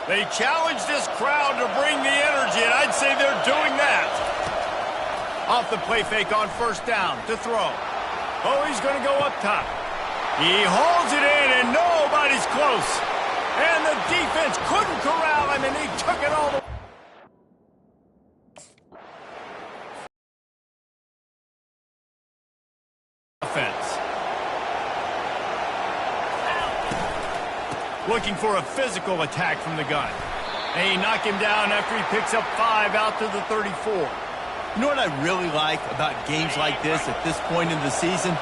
They challenge this crowd to bring the energy, and I'd say they're doing that. Off the play fake on first down to throw. Oh, he's going to go up top. He holds it in, and nobody's close. And the defense couldn't corral him, and he took it all the way. Offense. Looking for a physical attack from the gun. They knock him down after he picks up 5 out to the 34. You know what I really like about games like this at this point in the season?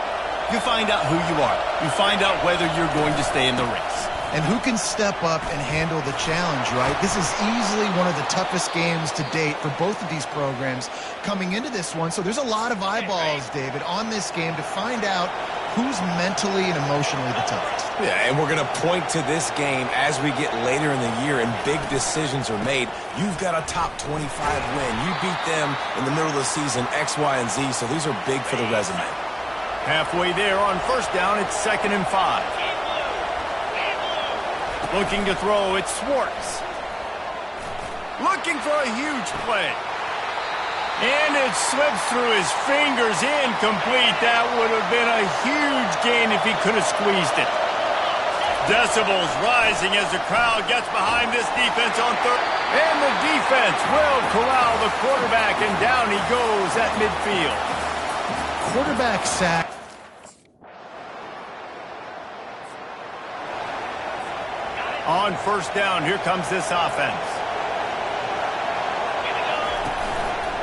You find out who you are. You find out whether you're going to stay in the race. And who can step up and handle the challenge, right? This is easily one of the toughest games to date for both of these programs coming into this one. So there's a lot of eyeballs, David, on this game to find out who's mentally and emotionally the toughest. Yeah, and we're going to point to this game as we get later in the year and big decisions are made. You've got a top 25 win. You beat them in the middle of the season, X, Y, and Z, so these are big for the resume. Halfway there on first down, it's 2nd and 5. Looking to throw, it's Schwartz. Looking for a huge play. And it slips through his fingers, incomplete. That would have been a huge gain if he could have squeezed it. Decibels rising as the crowd gets behind this defense on third. And the defense will corral the quarterback, and down he goes at midfield. Quarterback sack. On first down, here comes this offense.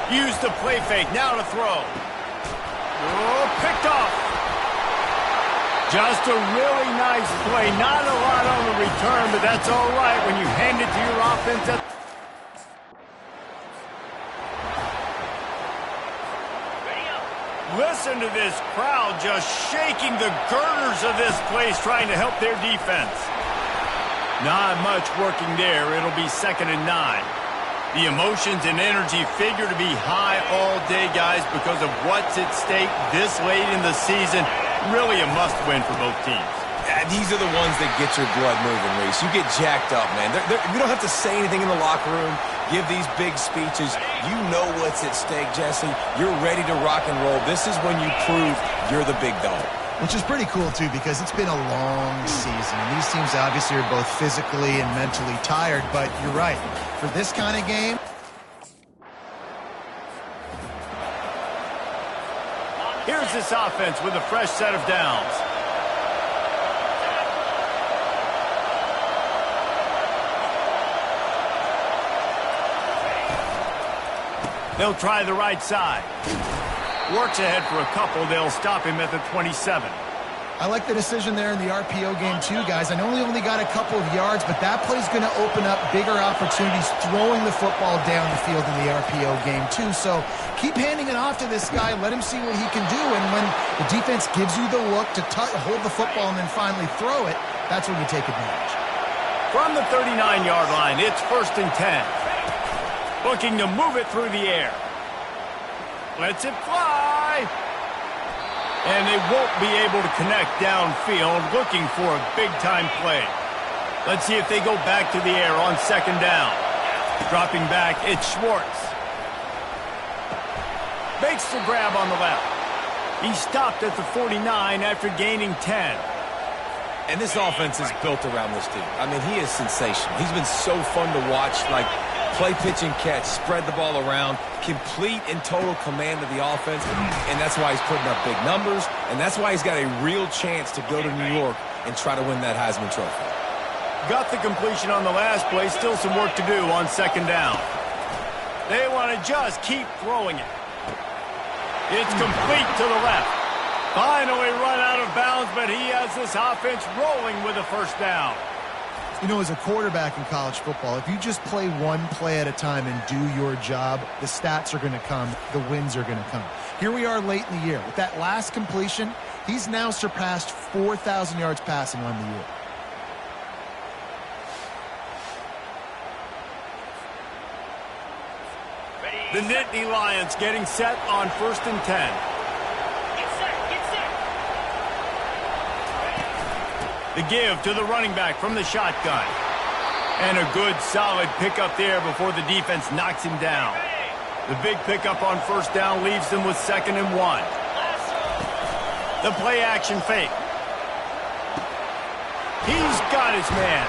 Use the play fake, now to throw. Oh, picked off. Just a really nice play. Not a lot on the return, but that's all right when you hand it to your offense. Listen to this crowd just shaking the girders of this place trying to help their defense. Not much working there. It'll be 2nd and 9. The emotions and energy figure to be high all day, guys, because of what's at stake this late in the season. Really a must-win for both teams. Yeah, these are the ones that get your blood moving, Reese. You get jacked up, man. You don't have to say anything in the locker room, give these big speeches. You know what's at stake, Jesse. You're ready to rock and roll. This is when you prove you're the big dog. Which is pretty cool, too, because it's been a long season. And these teams obviously are both physically and mentally tired, but you're right. For this kind of game, here's this offense with a fresh set of downs. They'll try the right side. Works ahead for a couple. They'll stop him at the 27. I like the decision there in the RPO game too, guys. I know he only got a couple of yards, but that play's going to open up bigger opportunities throwing the football down the field in the RPO game too. So keep handing it off to this guy. Let him see what he can do. And when the defense gives you the look to hold the football and then finally throw it, that's when you take advantage. From the 39-yard line, it's 1st and 10. Looking to move it through the air. Lets it fly. And they won't be able to connect downfield, looking for a big-time play. Let's see if they go back to the air on 2nd down. Dropping back, it's Schwartz. Makes the grab on the left. He stopped at the 49 after gaining 10. And this offense is built around this dude. I mean, he is sensational. He's been so fun to watch, like play, pitch, and catch, spread the ball around, complete and total command of the offense, and that's why he's putting up big numbers, and that's why he's got a real chance to go to New York and try to win that Heisman Trophy. Got the completion on the last play, still some work to do on 2nd down. They want to just keep throwing it. It's complete to the left. Finally run out of bounds, but he has this offense rolling with a 1st down. You know, as a quarterback in college football, if you just play one play at a time and do your job, the stats are going to come, the wins are going to come. Here we are late in the year. With that last completion, he's now surpassed 4,000 yards passing on the year. The Nittany Lions getting set on 1st and 10. The give to the running back from the shotgun. And a good, solid pickup there before the defense knocks him down. The big pickup on first down leaves them with 2nd and 1. The play-action fake. He's got his man.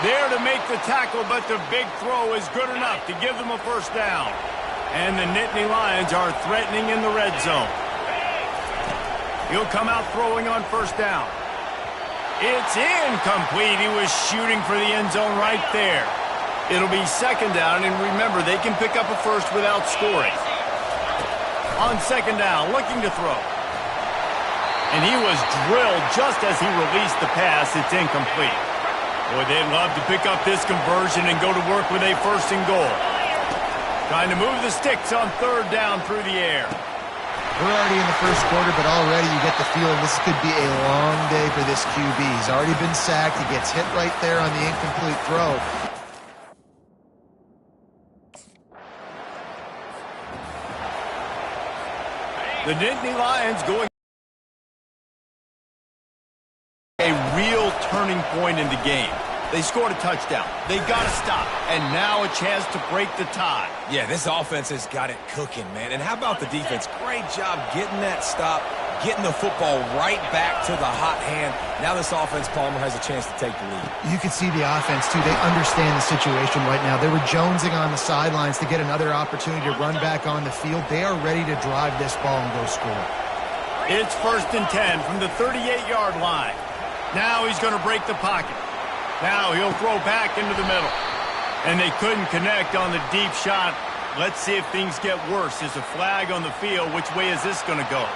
There to make the tackle, but the big throw is good enough to give them a first down. And the Nittany Lions are threatening in the red zone. He'll come out throwing on first down. It's incomplete. He was shooting for the end zone right there. It'll be 2nd down, and remember, they can pick up a first without scoring. On 2nd down, looking to throw. And he was drilled just as he released the pass. It's incomplete. Boy, they'd love to pick up this conversion and go to work with a 1st and goal. Trying to move the sticks on 3rd down through the air. We're already in the first quarter, but already you get the feeling this could be a long day for this QB. He's already been sacked. He gets hit right there on the incomplete throw. The Nittany Lions going a real turning point in the game. They scored a touchdown. They got to stop. And now a chance to break the tie. Yeah, this offense has got it cooking, man. And how about the defense? Great job getting that stop, getting the football right back to the hot hand. Now this offense, Palmer, has a chance to take the lead. You can see the offense, too. They understand the situation right now. They were jonesing on the sidelines to get another opportunity to run back on the field. They are ready to drive this ball and go score. It's 1st and 10 from the 38-yard line. Now he's going to break the pocket. Now he'll throw back into the middle. And they couldn't connect on the deep shot. Let's see if things get worse. There's a flag on the field. Which way is this going to go?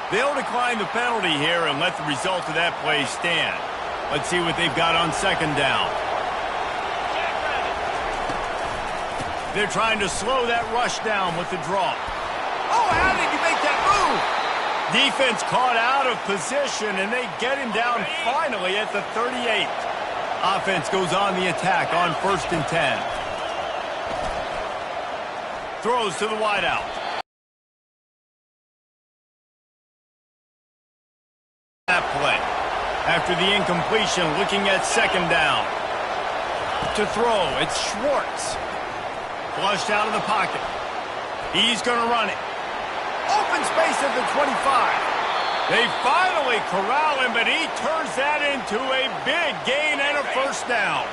They'll decline the penalty here and let the result of that play stand. Let's see what they've got on 2nd down. They're trying to slow that rush down with the draw. Oh, how did you make that move? Defense caught out of position, and they get him down finally at the 38. Offense goes on the attack on 1st and 10. Throws to the wideout. That play. After the incompletion, looking at 2nd down. To throw, it's Schwartz. Flushed out of the pocket. He's going to run it. Open space at the 25. They finally corral him, but he turns that into a big gain and a first down.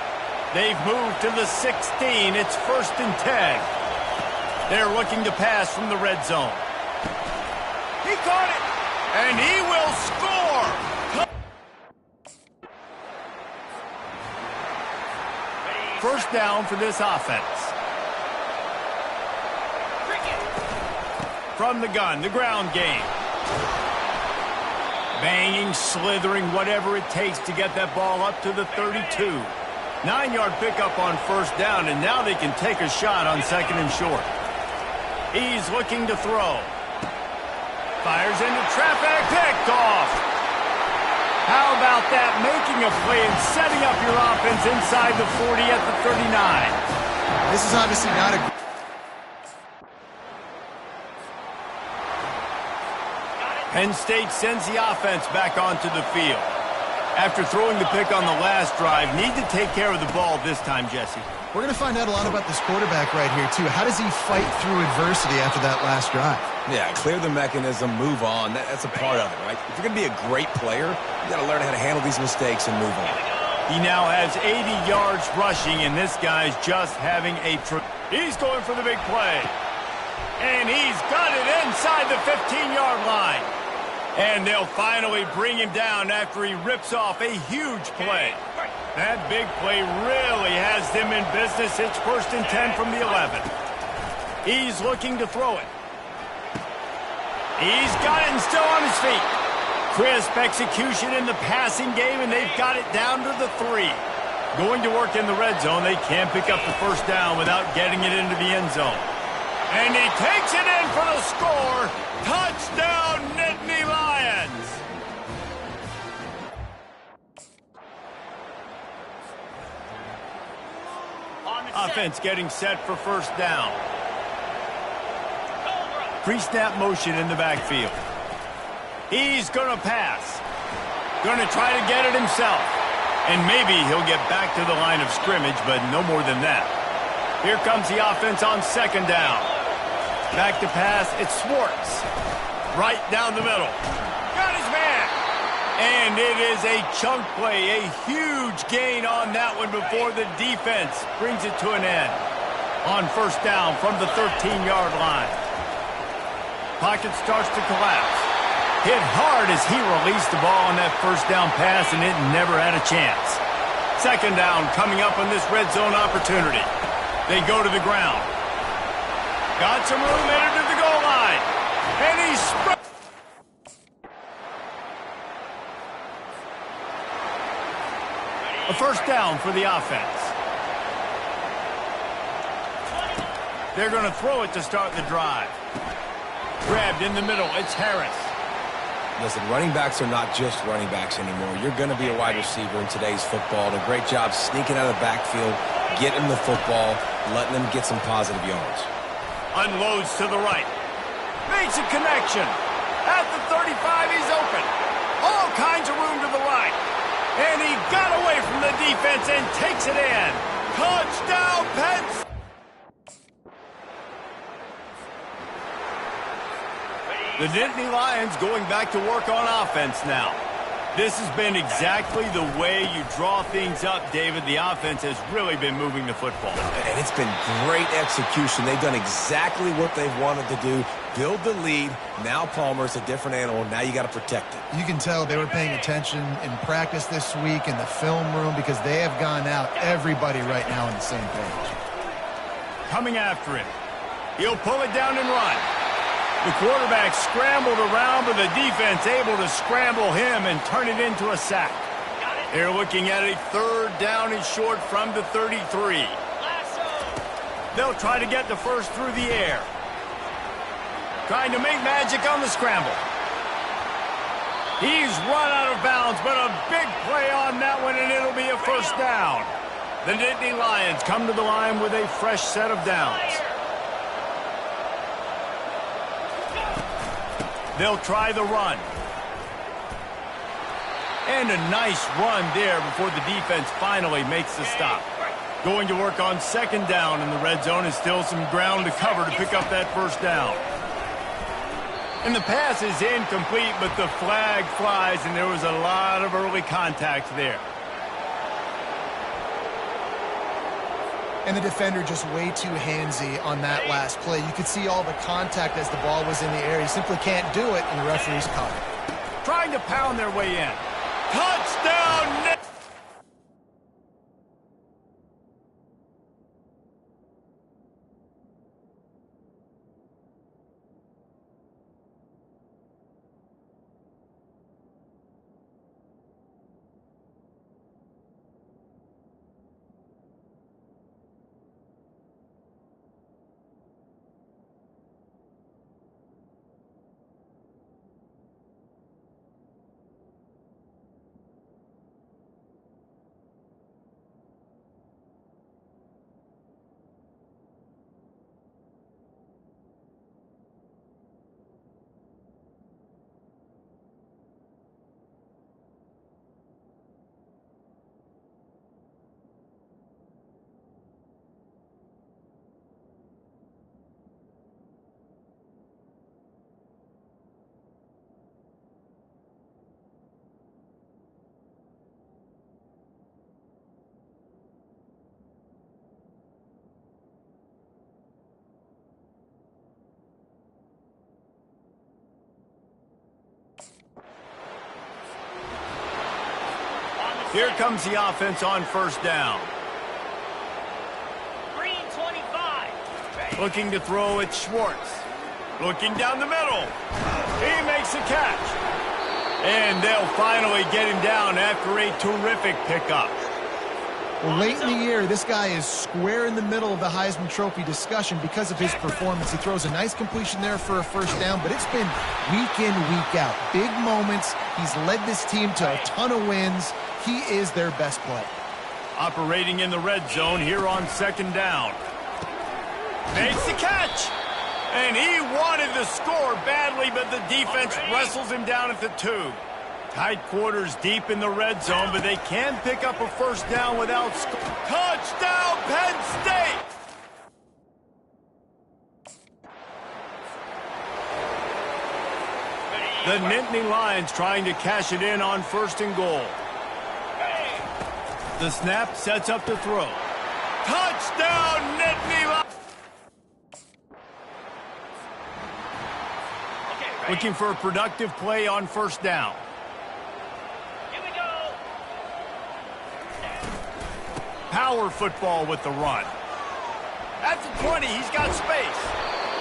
They've moved to the 16. It's 1st and 10. They're looking to pass from the red zone. He caught it, and he will score. First down for this offense. From the gun, the ground game. Banging, slithering, whatever it takes to get that ball up to the 32. 9-yard pickup on first down, and now they can take a shot on 2nd and short. He's looking to throw. Fires into traffic, picked off. How about that? Making a play and setting up your offense inside the 40 at the 39. This is obviously not a... Penn State sends the offense back onto the field. After throwing the pick on the last drive, need to take care of the ball this time, Jesse. We're going to find out a lot about this quarterback right here, too. How does he fight through adversity after that last drive? Yeah, clear the mechanism, move on. That's a part of it, right? If you're going to be a great player, you got to learn how to handle these mistakes and move on. He now has 80 yards rushing, and this guy's just having a trip. He's going for the big play. And he's got it inside the 15-yard line. And they'll finally bring him down after he rips off a huge play. That big play really has them in business. It's 1st and 10 from the 11. He's looking to throw it. He's got it and still on his feet. Crisp execution in the passing game, and they've got it down to the 3. Going to work in the red zone. They can't pick up the first down without getting it into the end zone. And he takes it in for the score. Touchdown, Nittany Lions. Offense getting set for first down. Pre-snap motion in the backfield. He's going to pass. Going to try to get it himself. And maybe he'll get back to the line of scrimmage, but no more than that. Here comes the offense on second down. Back to pass, it's Schwartz. Right down the middle. Got his man. And it is a chunk play, a huge gain on that one before the defense brings it to an end. On first down from the 13-yard line. Pocket starts to collapse. Hit hard as he released the ball on that first down pass, and it never had a chance. Second down coming up on this red zone opportunity. They go to the ground. Got some room, headed to the goal line. And he's a first down for the offense. They're going to throw it to start the drive. Grabbed in the middle, it's Harris. Listen, running backs are not just running backs anymore. You're going to be a wide receiver in today's football. And a great job sneaking out of the backfield, getting the football, letting them get some positive yards. Unloads to the right. Makes a connection. At the 35, he's open. All kinds of room to the right. And he got away from the defense and takes it in. Touchdown, Pets! The Nittany Lions going back to work on offense now. This has been exactly the way you draw things up, David. The offense has really been moving the football. And it's been great execution. They've done exactly what they've wanted to do. Build the lead. Now Palmer's a different animal. Now you got to protect it. You can tell they were paying attention in practice this week in the film room because they have gone out, everybody right now on the same page. Coming after him. He'll pull it down and run. The quarterback scrambled around, but the defense able to scramble him and turn it into a sack. They're looking at a third down and short from the 33. They'll try to get the first through the air. Trying to make magic on the scramble. He's run out of bounds, but a big play on that one, and it'll be a first down. The Nittany Lions come to the line with a fresh set of downs. They'll try the run. And a nice run there before the defense finally makes the stop. Going to work on second down in the red zone is still some ground to cover to pick up that first down. And the pass is incomplete, but the flag flies, and there was a lot of early contact there. And the defender just way too handsy on that last play. You could see all the contact as the ball was in the air. He simply can't do it, and the referee's caught it. Trying to pound their way in. Touchdown! Here comes the offense on first down. Green 25. Looking to throw at Schwartz. Looking down the middle. He makes a catch. And they'll finally get him down after a terrific pickup. Well, late in the year, this guy is square in the middle of the Heisman Trophy discussion because of his performance. He throws a nice completion there for a first down, but it's been week in, week out. Big moments. He's led this team to a ton of wins. He is their best player. Operating in the red zone here on second down. Makes the catch. And he wanted to score badly, but the defense wrestles him down at the 2. Tight quarters deep in the red zone, but they can pick up a first down without touchdown, Penn State! The Nittany Lions trying to cash it in on 1st and goal. The snap sets up the throw. Touchdown, Nittany Lions! Looking for a productive play on 1st down. Here we go. Power football with the run. At the 20, he's got space.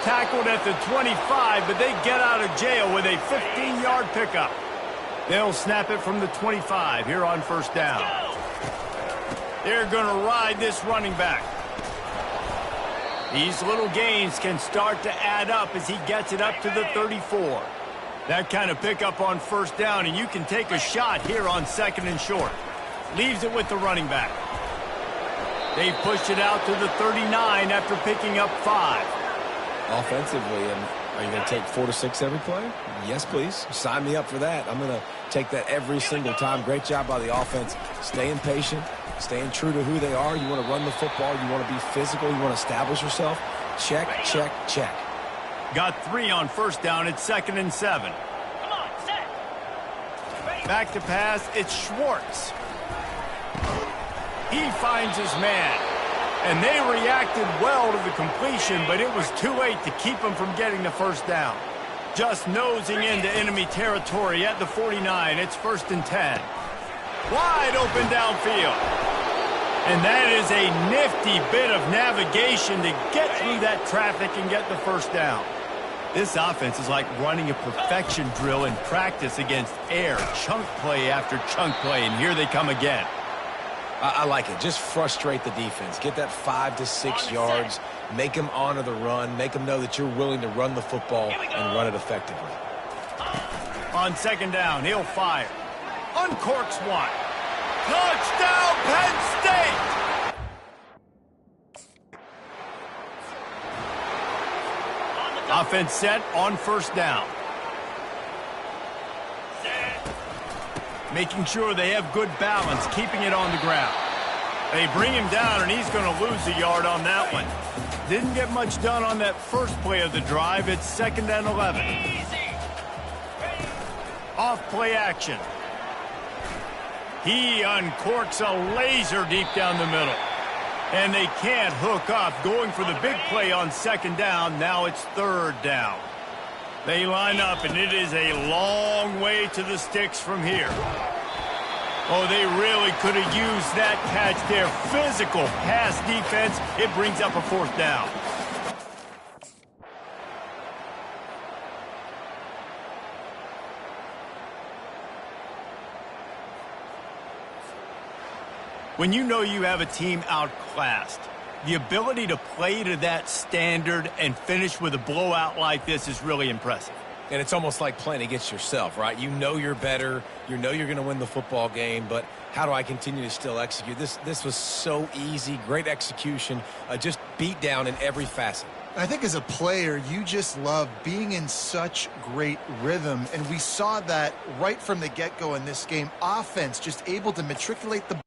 Tackled at the 25, but they get out of jail with a 15-yard pickup. They'll snap it from the 25 here on 1st down. They're going to ride this running back. These little gains can start to add up as he gets it up to the 34. That kind of pickup on 1st down, and you can take a shot here on 2nd and short. Leaves it with the running back. They pushed it out to the 39 after picking up 5. Offensively, and are you going to take 4 to 6 every play? Yes, please. Sign me up for that. I'm going to take that every single time. Great job by the offense. Staying patient, staying true to who they are. You want to run the football. You want to be physical. You want to establish yourself. Check, check, check. Got 3 on 1st down. It's 2nd and 7. Come on, set. Back to pass. It's Schwartz. He finds his man. And they reacted well to the completion, but it was too late to keep them from getting the 1st down. Just nosing into enemy territory at the 49. It's 1st and 10. Wide open downfield. And that is a nifty bit of navigation to get through that traffic and get the 1st down. This offense is like running a perfection drill in practice against air. Chunk play after chunk play, and here they come again. I like it. Just frustrate the defense. Get that 5 to 6 yards. Make them honor the run. Make them know that you're willing to run the football and run it effectively. On 2nd down, he'll fire. Uncorks one. Touchdown, Penn State! Offense set on 1st down. Making sure they have good balance, keeping it on the ground. They bring him down, and he's going to lose a yard on that one. Didn't get much done on that first play of the drive. It's 2nd and 11. Off play action. He uncorks a laser deep down the middle. And they can't hook up, going for the big play on 2nd down. Now it's 3rd down. They line up, and it is a long way to the sticks from here. Oh, they really could have used that catch there. Physical pass defense. It brings up a 4th down. When you know you have a team outclassed, the ability to play to that standard and finish with a blowout like this is really impressive. And it's almost like playing against yourself, right? You know you're better. You know you're going to win the football game, but how do I continue to still execute? This was so easy. Great execution. Just beat down in every facet. I think as a player, you just love being in such great rhythm, and we saw that right from the get-go in this game. Offense just able to matriculate the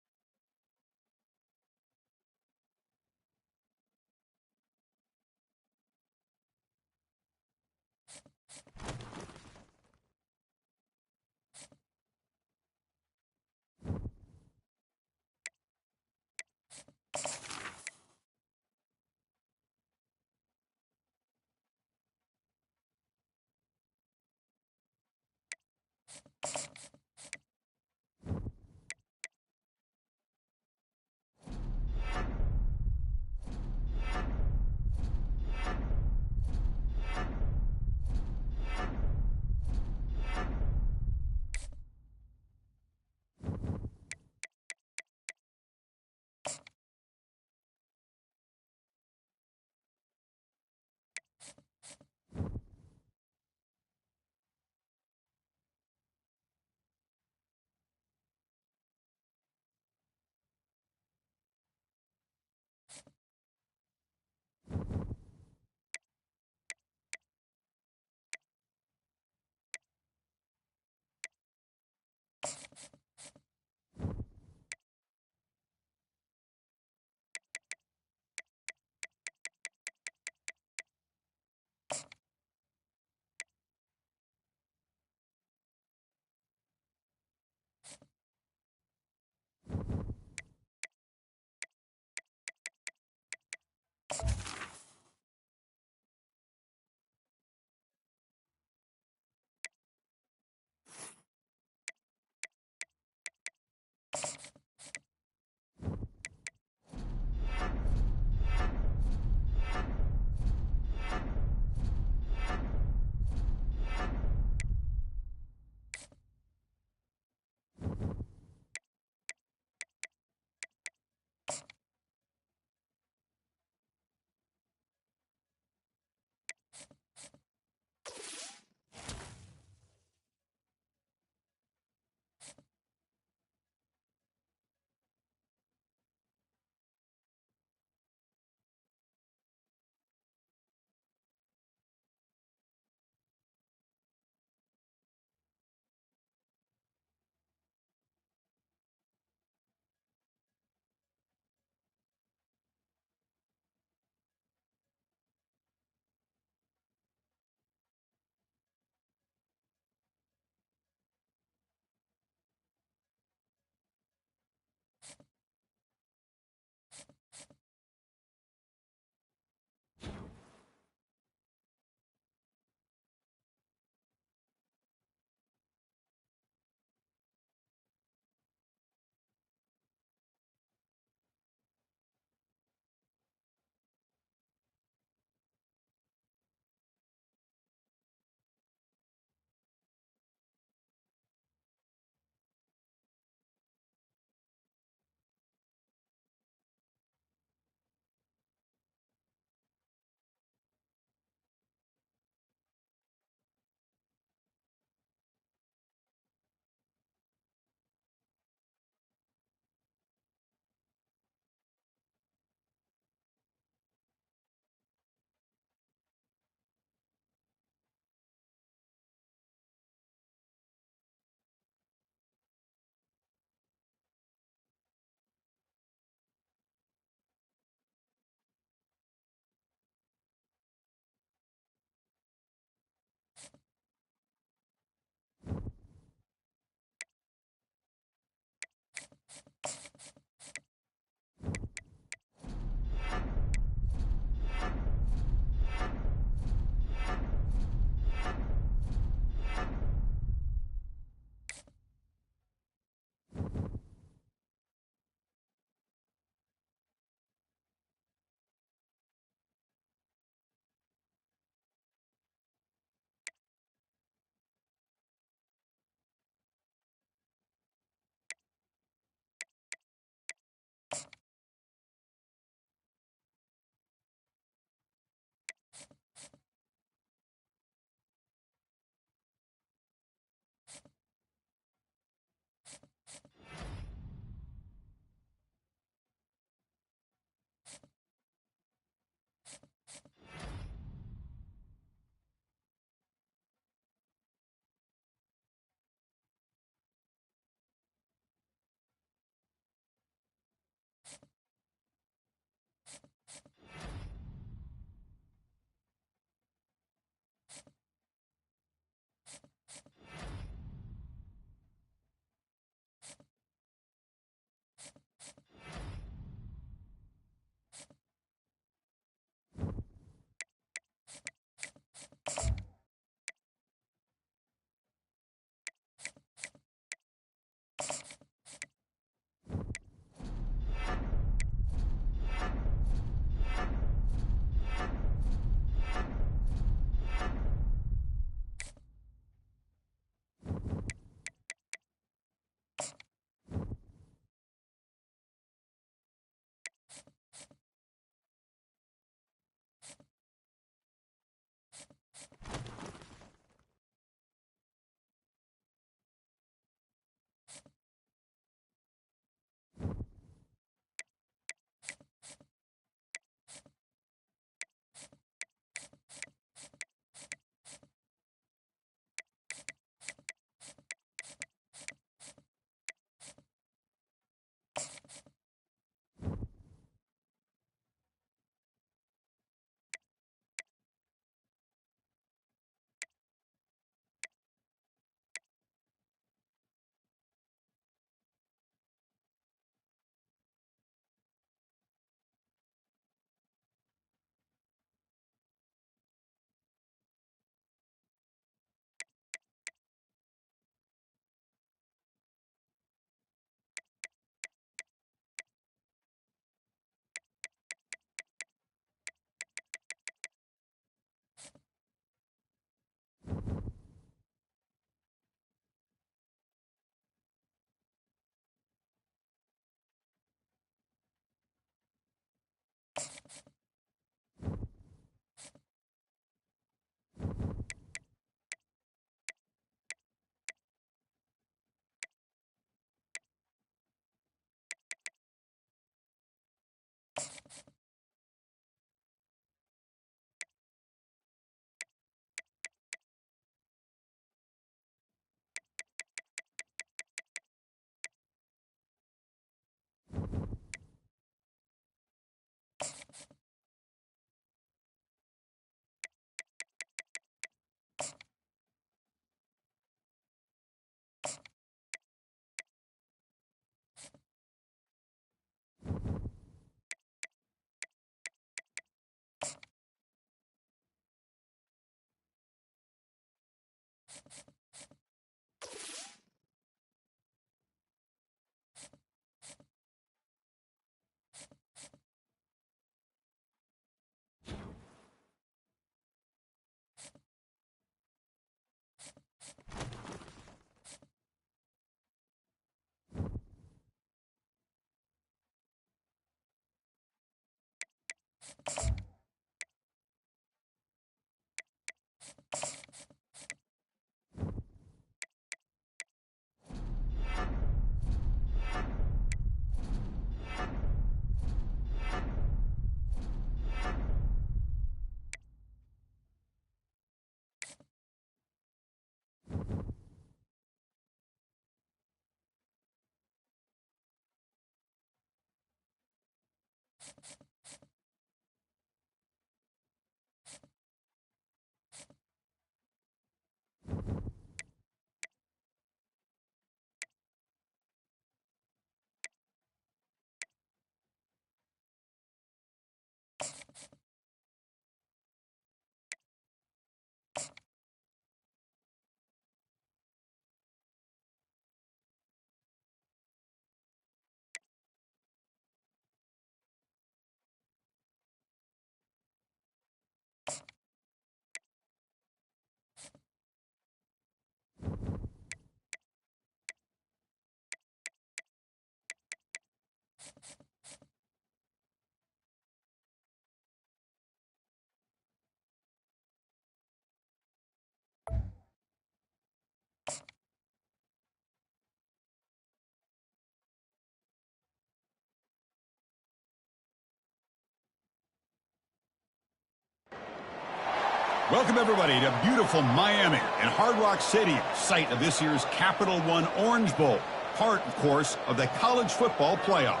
Welcome, everybody, to beautiful Miami and Hard Rock Stadium, site of this year's Capital One Orange Bowl, part, of course, of the college football playoff.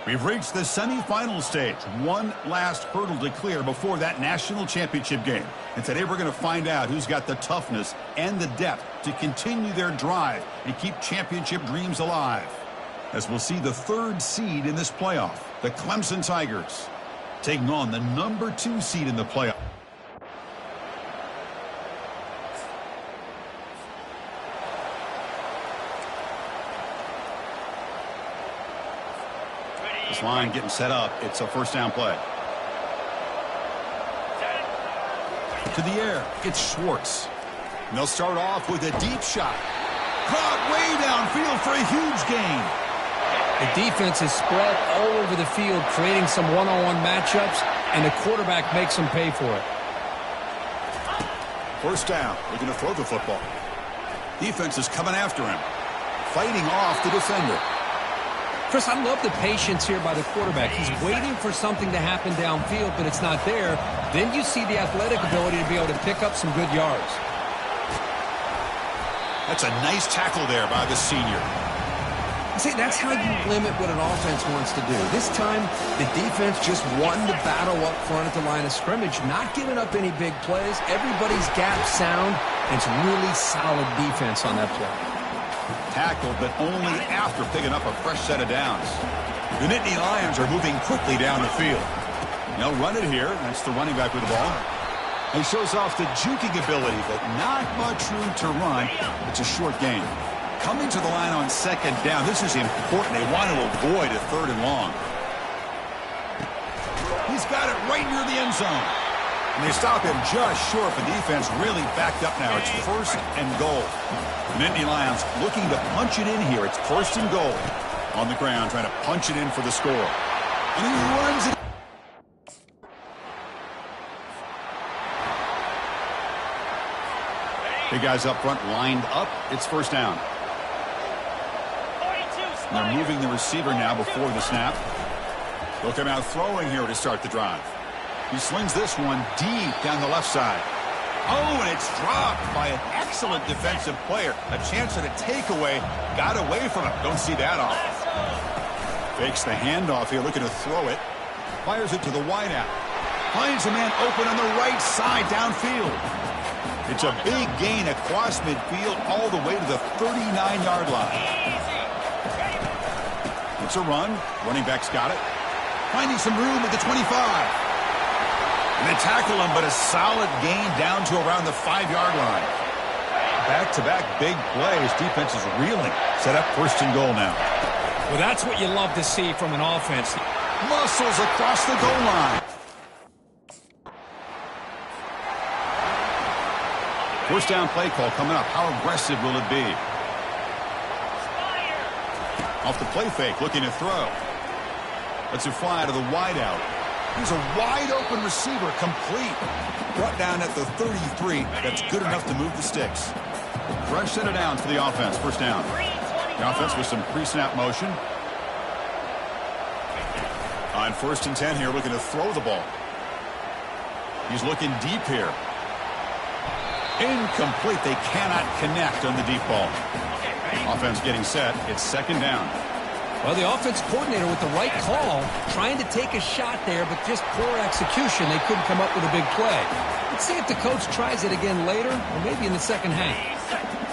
We've reached the semifinal stage, one last hurdle to clear before that national championship game. And today we're going to find out who's got the toughness and the depth to continue their drive and keep championship dreams alive. As we'll see the third seed in this playoff, the Clemson Tigers, taking on the number 2 seed in the playoff. This line getting set up. It's a first down play. To the air, it's Schwartz. And they'll start off with a deep shot. Caught way downfield for a huge gain. The defense is spread all over the field, creating some one-on-one matchups, and the quarterback makes them pay for it. First down. They're going to throw the football. Defense is coming after him. Fighting off the defender. Chris, I love the patience here by the quarterback. He's waiting for something to happen downfield, but it's not there. Then you see the athletic ability to be able to pick up some good yards. That's a nice tackle there by the senior. See, that's how you limit what an offense wants to do. This time, the defense just won the battle up front at the line of scrimmage, not giving up any big plays. Everybody's gap sound, and it's really solid defense on that play. Tackled, but only after picking up a fresh set of downs. The Nittany Lions are moving quickly down the field. They'll run it here. That's the running back with the ball. He shows off the juking ability, but not much room to run. It's a short gain. Coming to the line on second down. This is important. They want to avoid a third and long. He's got it right near the end zone. And they stop him just short. The defense really backed up now. It's first and goal. Nittany Lions looking to punch it in here. It's first and goal. On the ground, trying to punch it in for the score. And he runs it. Big guys up front lined up. It's first down. And they're moving the receiver now before the snap. They'll come out throwing here to start the drive. He slings this one deep down the left side. Oh, and it's dropped by an excellent defensive player. A chance at a takeaway. Got away from him. Don't see that often. Fakes the handoff here, looking to throw it. Fires it to the wideout. Finds a man open on the right side downfield. It's a big gain across midfield all the way to the 39-yard line. It's a run. Running back's got it. Finding some room at the 25. And they tackle him, but a solid gain down to around the 5-yard line. Back-to-back big plays. Defense is reeling. Set up first and goal now. Well, that's what you love to see from an offense. Muscles across the goal line. First down play call coming up. How aggressive will it be? Off the play fake, looking to throw. Lets it fly to the wideout. He's a wide-open receiver, complete. Brought down at the 33. That's good enough to move the sticks. Fresh set of downs for the offense. First down. The offense with some pre-snap motion. On 1st and 10 here, looking to throw the ball. He's looking deep here. Incomplete. They cannot connect on the deep ball. Offense getting set. It's 2nd down. Well, the offense coordinator with the right call, trying to take a shot there, but just poor execution. They couldn't come up with a big play. Let's see if the coach tries it again later, or maybe in the second half.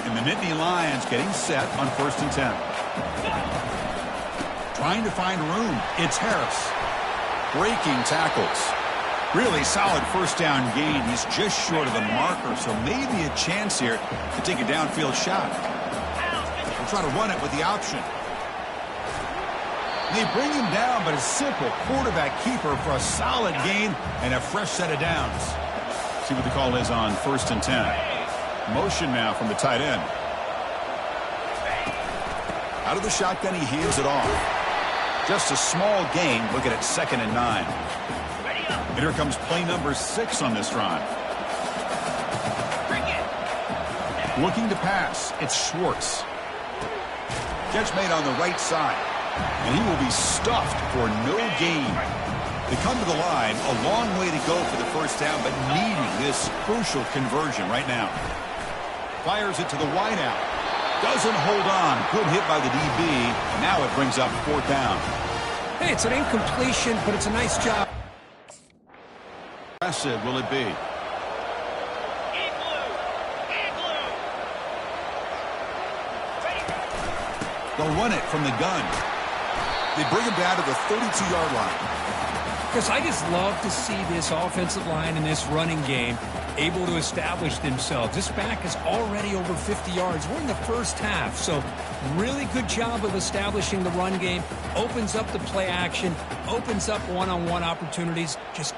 And the Nittany Lions getting set on 1st and 10. Trying to find room. It's Harris. Breaking tackles. Really solid first down gain. He's just short of the marker, so maybe a chance here to take a downfield shot. We'll try to run it with the option. They bring him down, but a simple quarterback keeper for a solid gain and a fresh set of downs. See what the call is on 1st and 10. Motion now from the tight end. Out of the shotgun, he hands it off. Just a small gain, looking at 2nd and 9. And here comes play number 6 on this drive. Looking to pass, it's Schwartz. Catch made on the right side. And he will be stuffed for no gain. They come to the line, a long way to go for the first down, but needing this crucial conversion right now. Fires it to the wideout. Doesn't hold on. Good hit by the DB. And now it brings up 4th down. Hey, it's an incompletion, but it's a nice job. Impressive will it be? They'll run it from the gun. They bring him down to the 32-yard line. Chris, I just love to see this offensive line and this running game able to establish themselves. This back is already over 50 yards. We're in the first half, so really good job of establishing the run game. Opens up the play action, opens up one-on-one opportunities. Just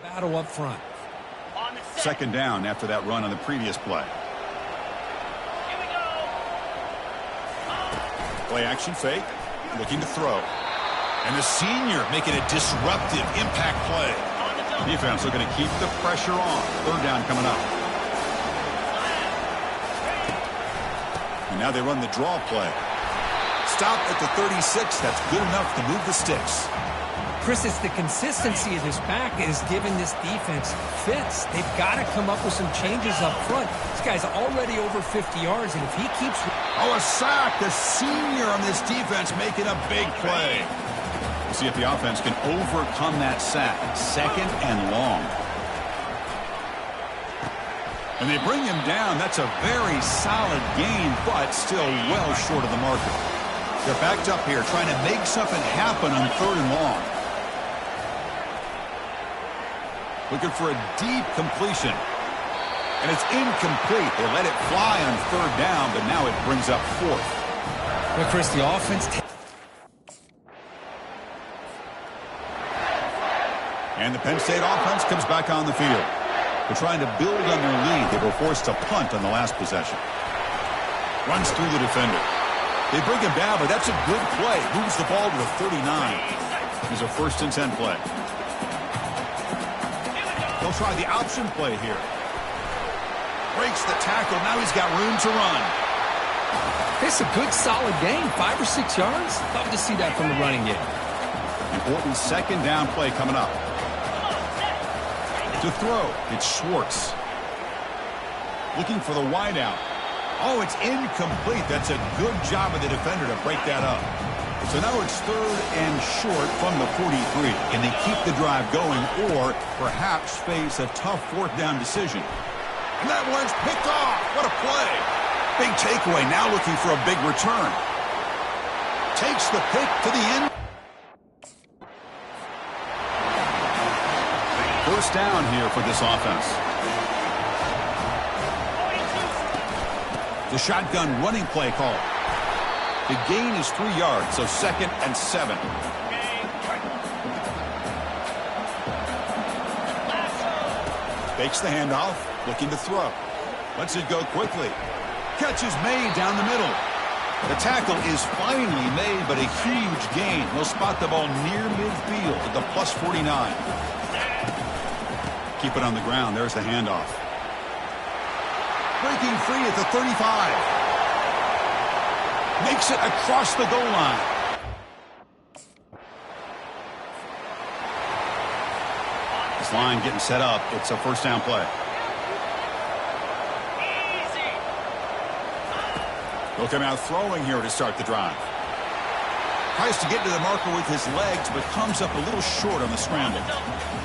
battle up front. 2nd down after that run on the previous play. Play action fake. Looking to throw. And the senior making a disruptive impact play. Defense looking to keep the pressure on. 3rd down coming up. And now they run the draw play. Stop at the 36. That's good enough to move the sticks. Chris, it's the consistency of this back is giving this defense fits. They've got to come up with some changes up front. This guy's already over 50 yards, and if he keeps... Oh, a sack. The senior on this defense making a big play. We'll see if the offense can overcome that sack. 2nd and long. And they bring him down. That's a very solid gain, but still well short of the marker. They're backed up here trying to make something happen on 3rd and long. Looking for a deep completion. And it's incomplete. They let it fly on 3rd down, but now it brings up 4th. Well, Chris, the offense... And the Penn State offense comes back on the field. They're trying to build on their lead. They were forced to punt on the last possession. Runs through the defender. They bring him down, but that's a good play. Moves the ball to the 39. Here's a 1st and 10 play. They'll try the option play here. Breaks the tackle. Now he's got room to run. It's a good, solid game. 5 or 6 yards. Love to see that from the running game. Important 2nd down play coming up. To throw, it's Schwartz. Looking for the wideout. Oh, it's incomplete. That's a good job of the defender to break that up. So now it's 3rd and short from the 43. Can they keep the drive going or perhaps face a tough 4th down decision? And that one's picked off. What a play. Big takeaway. Now looking for a big return. Takes the pick to the end. 1st down here for this offense. The shotgun running play call. The gain is 3 yards, so 2nd and 7. Fakes the handoff, looking to throw. Lets it go quickly. Catch is made down the middle. The tackle is finally made, but a huge gain. He'll spot the ball near midfield at the +49. Keep it on the ground. There's the handoff. Breaking free at the 35. Makes it across the goal line. This line getting set up. It's a first down play. He'll come out throwing here to start the drive. Tries to get to the marker with his legs, but comes up a little short on the scramble.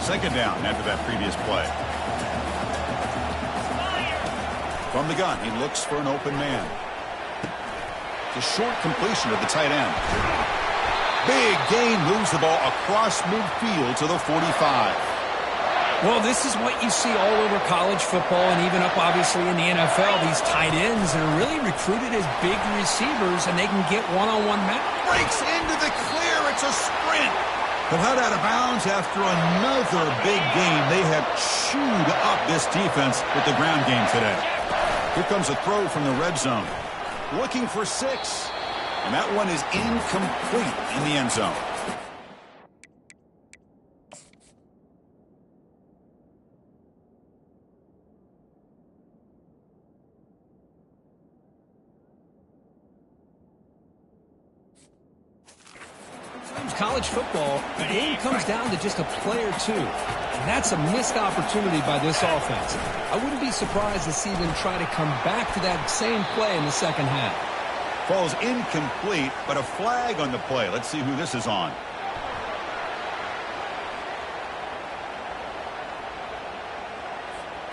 Second down after that previous play. From the gun, he looks for an open man. It's a short completion of the tight end. Big gain, moves the ball across midfield to the 45. Well, this is what you see all over college football and even up, obviously, in the NFL. These tight ends are really recruited as big receivers, and they can get one-on-one match. Breaks into the clear. It's a sprint. They'll head out of bounds after another big game. They have chewed up this defense with the ground game today. Here comes a throw from the red zone. Looking for 6. And that one is incomplete in the end zone. College football, the game comes down to just a play or two. And that's a missed opportunity by this offense. I wouldn't be surprised to see them try to come back to that same play in the second half. Falls incomplete, but a flag on the play. Let's see who this is on.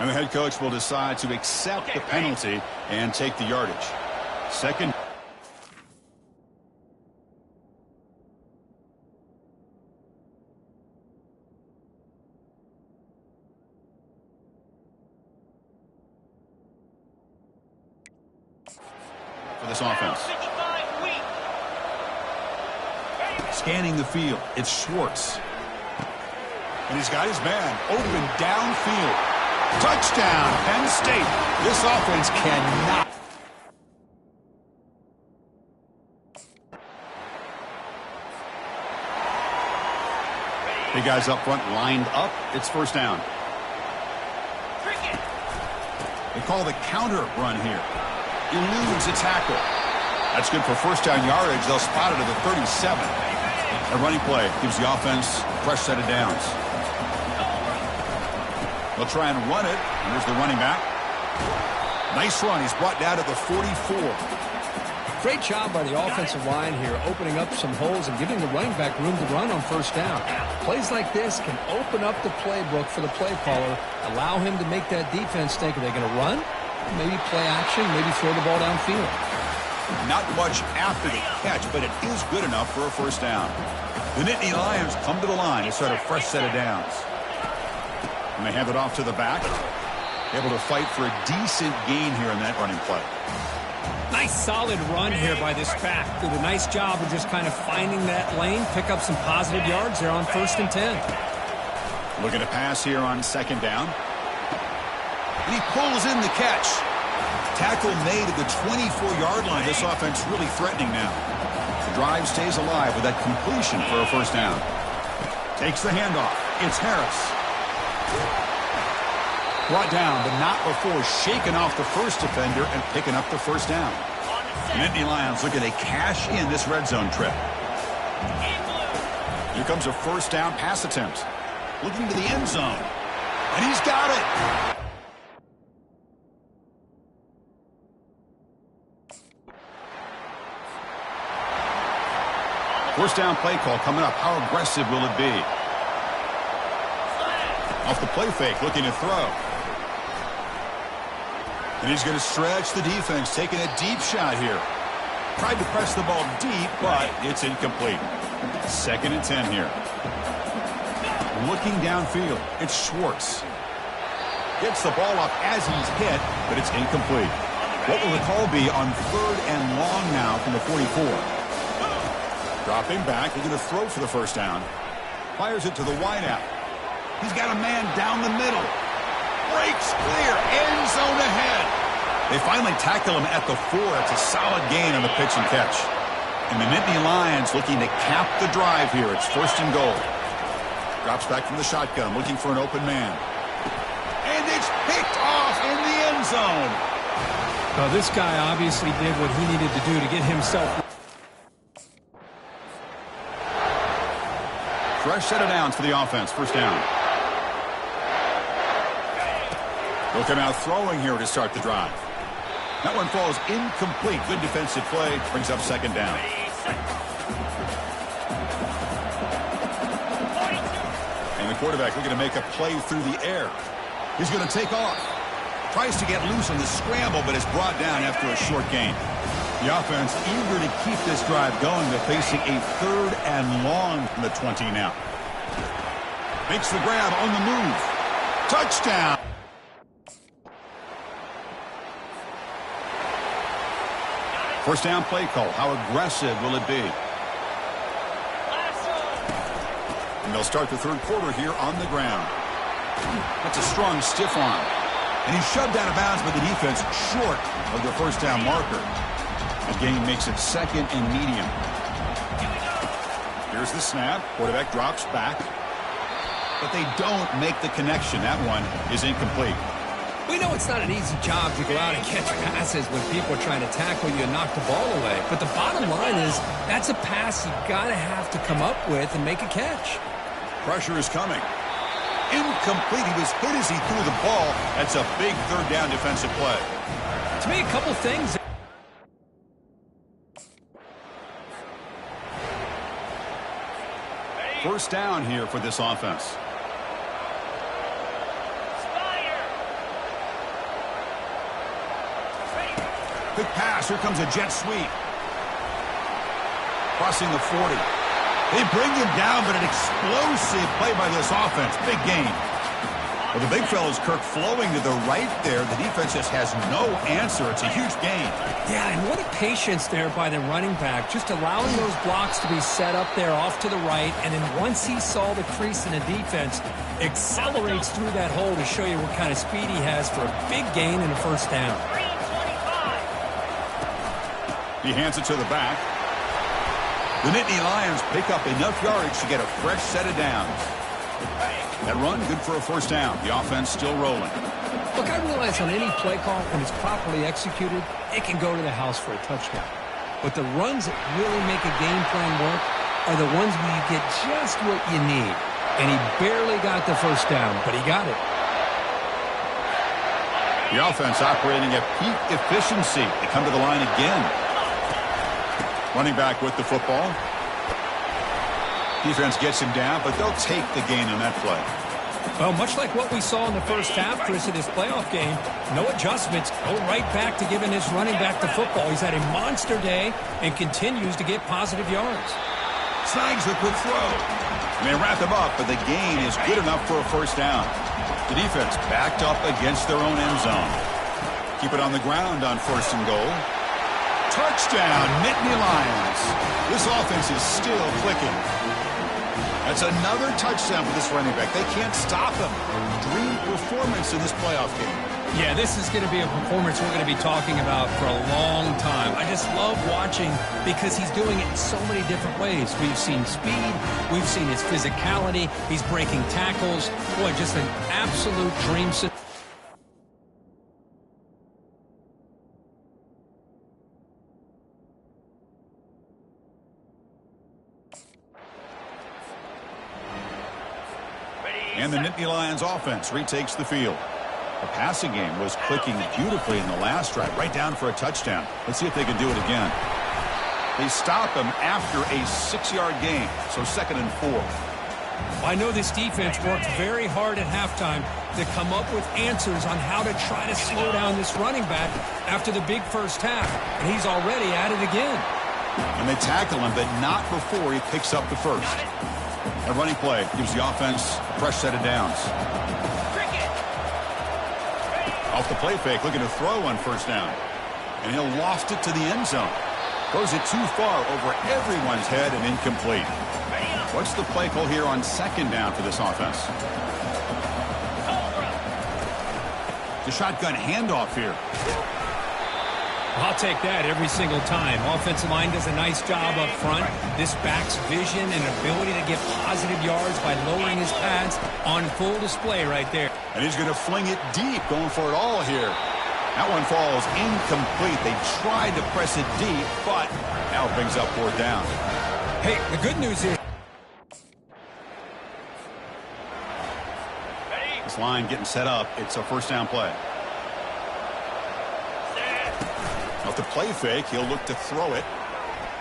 And the head coach will decide to accept the penalty and take the yardage. Second. This offense. Scanning the field, it's Schwartz. And he's got his man open downfield. Touchdown, Penn State. This offense cannot. Big guys up front lined up. It's first down. They call the counter run here. Eludes a tackle. That's good for first down yardage. They'll spot it at the 37. A running play gives the offense a fresh set of downs. They'll try and run it. And there's the running back. Nice run. He's brought down at the 44. Great job by the offensive line here, opening up some holes and giving the running back room to run on first down. Plays like this can open up the playbook for the play caller, allow him to make that defense think, are they going to run? Maybe play action, maybe throw the ball downfield. Not much after the catch, but it is good enough for a first down. The Nittany Lions come to the line to start a fresh set of downs. And they hand it off to the back. Able to fight for a decent gain here in that running play. Nice solid run here by this back. Did a nice job of just kind of finding that lane, pick up some positive yards there on 1st and 10. Looking to pass here on second down. And he pulls in the catch. Tackle made at the 24-yard line. This offense really threatening now. The drive stays alive with that completion for a first down. Takes the handoff. It's Harris. Brought down, but not before shaking off the first defender and picking up the first down. The Nittany Lions looking to cash in this red zone trip. Here comes a first down pass attempt. Looking to the end zone. And he's got it. First down play call coming up. How aggressive will it be? Off the play fake, looking to throw. And he's going to stretch the defense, taking a deep shot here. Tried to press the ball deep, but it's incomplete. 2nd and 10 here. Looking downfield, it's Schwartz. Gets the ball up as he's hit, but it's incomplete. What will the call be on 3rd and long now from the 44? Dropping back, looking to throw for the first down. Fires it to the wideout. He's got a man down the middle. breaks clear. End zone ahead. They finally tackle him at the 4. It's a solid gain on the pitch and catch. And the Nittany Lions looking to cap the drive here. It's 1st and goal. Drops back from the shotgun, looking for an open man. And it's picked off in the end zone. Well, this guy obviously did what he needed to do to get himself. Fresh set of downs for the offense. 1st down. Looking out throwing here to start the drive. That one falls incomplete. Good defensive play. Brings up 2nd down. And the quarterback looking to make a play through the air. He's going to take off. Tries to get loose on the scramble, but is brought down after a short gain. The offense eager to keep this drive going. They're facing a 3rd and long from the 20 now. Makes the grab on the move. Touchdown. First down play call. How aggressive will it be? And they'll start the 3rd quarter here on the ground. That's a strong stiff arm. And he's shoved out of bounds by the defense short of the 1st down marker. The gain makes it 2nd and medium. Here's the snap. Quarterback drops back. But they don't make the connection. That one is incomplete. We know it's not an easy job to go out and catch passes when people are trying to tackle you and knock the ball away. But the bottom line is that's a pass you got to have to come up with and make a catch. Pressure is coming. Incomplete. He was hit as he threw the ball. That's a big 3rd down defensive play. To me, a couple things. First down here for this offense. Quick pass. Here comes a jet sweep. Crossing the 40. They bring him down, but an explosive play by this offense. Big gain. Well, the big fella's Kirk flowing to the right there. The defense just has no answer. It's a huge gain. Yeah, and what a patience there by the running back. Just allowing those blocks to be set up there off to the right. And then once he saw the crease in the defense, accelerates through that hole to show you what kind of speed he has for a big gain and a 1st down. He hands it to the back. The Nittany Lions pick up enough yardage to get a fresh set of downs. That run, good for a 1st down. The offense still rolling. Look, I realize on any play call, when it's properly executed, it can go to the house for a touchdown. But the runs that really make a game plan work are the ones where you get just what you need. And he barely got the 1st down, but he got it. The offense operating at peak efficiency. They come to the line again. Running back with the football. Defense gets him down, but they'll take the gain on that play. Well, much like what we saw in the 1st half, Chris, of this playoff game, no adjustments. Go right back to giving this running back the football. He's had a monster day and continues to get positive yards. Snags the quick throw. And they wrap him up, but the gain is good enough for a 1st down. The defense backed up against their own end zone. Keep it on the ground on 1st and goal. Touchdown, Nittany Lions. This offense is still clicking. That's another touchdown for this running back. They can't stop him. Dream performance in this playoff game. Yeah, this is going to be a performance we're going to be talking about for a long time. I just love watching because he's doing it in so many different ways. We've seen speed. We've seen his physicality. He's breaking tackles. Boy, just an absolute dream. And the Nittany Lions offense retakes the field. The passing game was clicking beautifully in the last drive, right down for a touchdown. Let's see if they can do it again. They stop him after a 6-yard gain, so 2nd and 4. I know this defense worked very hard at halftime to come up with answers on how to try to slow down this running back after the big 1st half, and he's already at it again. And they tackle him, but not before he picks up the 1st. A running play gives the offense a fresh set of downs. Off the play fake, looking to throw on 1st down. And he'll loft it to the end zone. Throws it too far over everyone's head and incomplete. What's the play call here on 2nd down for this offense? The shotgun handoff here. I'll take that every single time. Offensive line does a nice job up front. This back's vision and ability to get positive yards by lowering his pads on full display right there. And he's going to fling it deep, going for it all here. That one falls incomplete. They tried to press it deep, but now it brings up fourth down. Hey, the good news is this line getting set up. It's a first down play. Off the play fake, he'll look to throw it.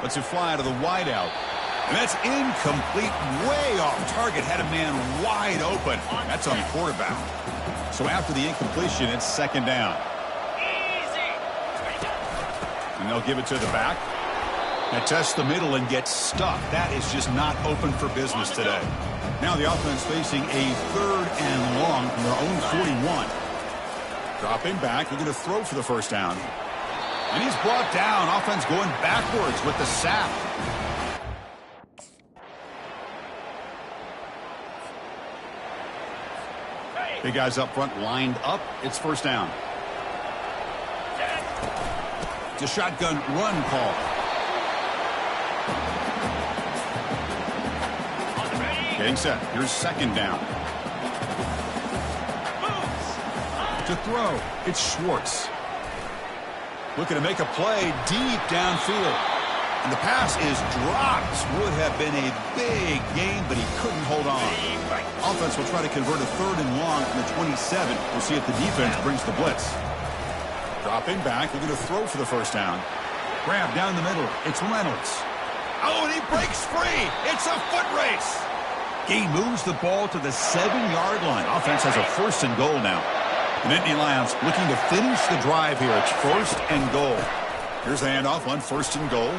Lets it fly out of the wideout. And that's incomplete, way off target. Had a man wide open. That's on the quarterback. So after the incompletion, it's second down. And they'll give it to the back. And test the middle and get stuck. That is just not open for business today. Now the offense facing a third and long from their own 41. Dropping back, they're going to throw for the first down. And he's brought down. Offense going backwards with the sack. Big guys up front lined up. It's first down. It's a shotgun run call. Getting set. Here's second down. To throw. It's Schwartz. Looking to make a play deep downfield. And the pass is dropped. Would have been a big gain, but he couldn't hold on. Offense will try to convert a third and long from the 27. We'll see if the defense brings the blitz. Dropping back. They're going to throw for the first down. Grab down the middle. It's Reynolds. Oh, and he breaks free. It's a foot race. He moves the ball to the 7-yard line. Offense has a first and goal now. The Nittany Lions looking to finish the drive here. It's first and goal. Here's the handoff on first and goal.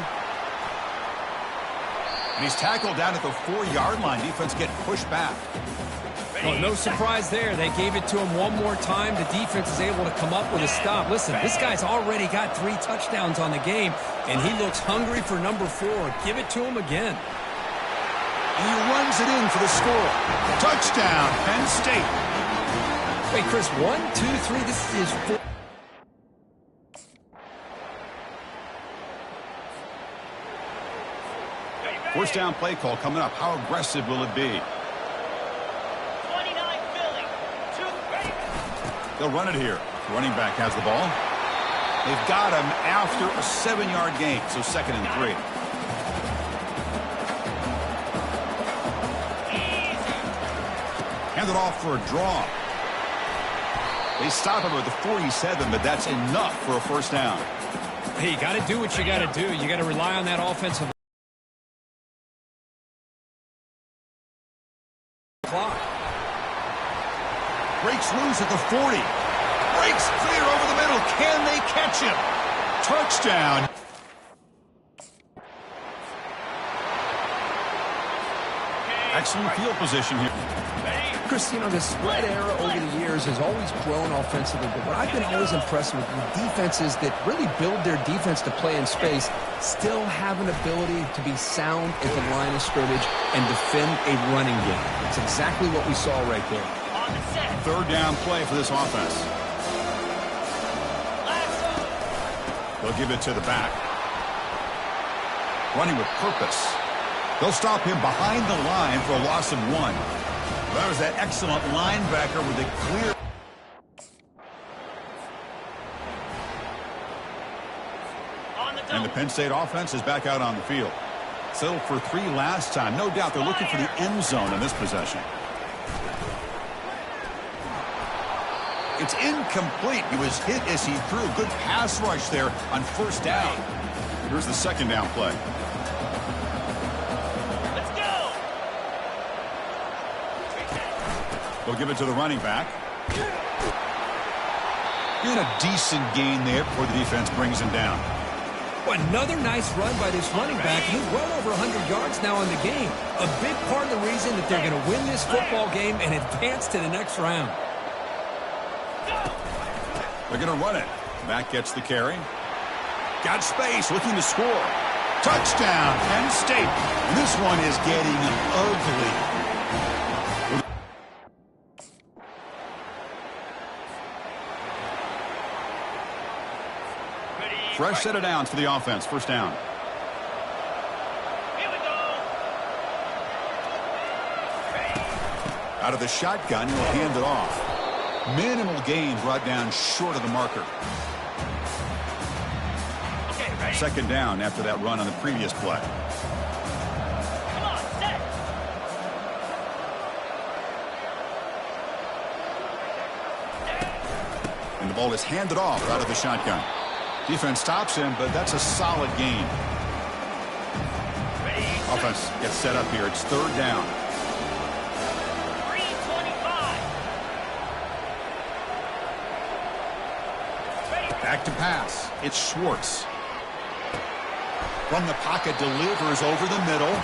And he's tackled down at the 4-yard line. Defense getting pushed back. well, no surprise there. They gave it to him one more time. The defense is able to come up with a stop. Listen, this guy's already got 3 touchdowns on the game, and he looks hungry for number 4. Give it to him again. And he runs it in for the score. Touchdown, Penn State. Wait, Chris, 1, 2, 3, this is 4. First down play call coming up. How aggressive will it be? 29 Philly. 2 Ravens. They'll run it here. Running back has the ball. They've got him after a 7-yard gain, so second and 3. Hand it off for a draw. They stop him at the 47, but that's enough for a first down. Hey, you got to do what you got to do. You got to rely on that offensive clock. Breaks loose at the 40. Breaks clear over the middle. Can they catch him? Touchdown. Excellent field position here. Chris, you know, the spread era over the years has always grown offensively, but what I've been always impressed with defenses that really build their defense to play in space still have an ability to be sound at the line of scrimmage and defend a running game. That's exactly what we saw right there. On the set. Third down play for this offense. They'll give it to the back. Running with purpose. They'll stop him behind the line for a loss of 1. That was that excellent linebacker with a clear. And the Penn State offense is back out on the field. Settled for 3 last time. No doubt they're looking for the end zone in this possession. It's incomplete. He was hit as he threw. Good pass rush there on first down. Here's the second down play. Let's go. They'll give it to the running back. And a decent gain there before the defense brings him down. Another nice run by this running back. He's well over 100 yards now in the game. A big part of the reason that they're going to win this football game and advance to the next round. They're going to run it. Back gets the carry. Got space, looking to score. Touchdown, Penn State. This one is getting ugly. Fresh set of downs for the offense. First down. Here we go. Out of the shotgun, he'll hand it off. Minimal gain brought down short of the marker. Okay, ready? Second down after that run on the previous play. Come on, set. And the ball is handed off out of the shotgun. Defense stops him, but that's a solid gain. Ready? Offense gets set up here. It's third down. 325. Ready? Back to pass. It's Schwartz. From the pocket, delivers over the middle.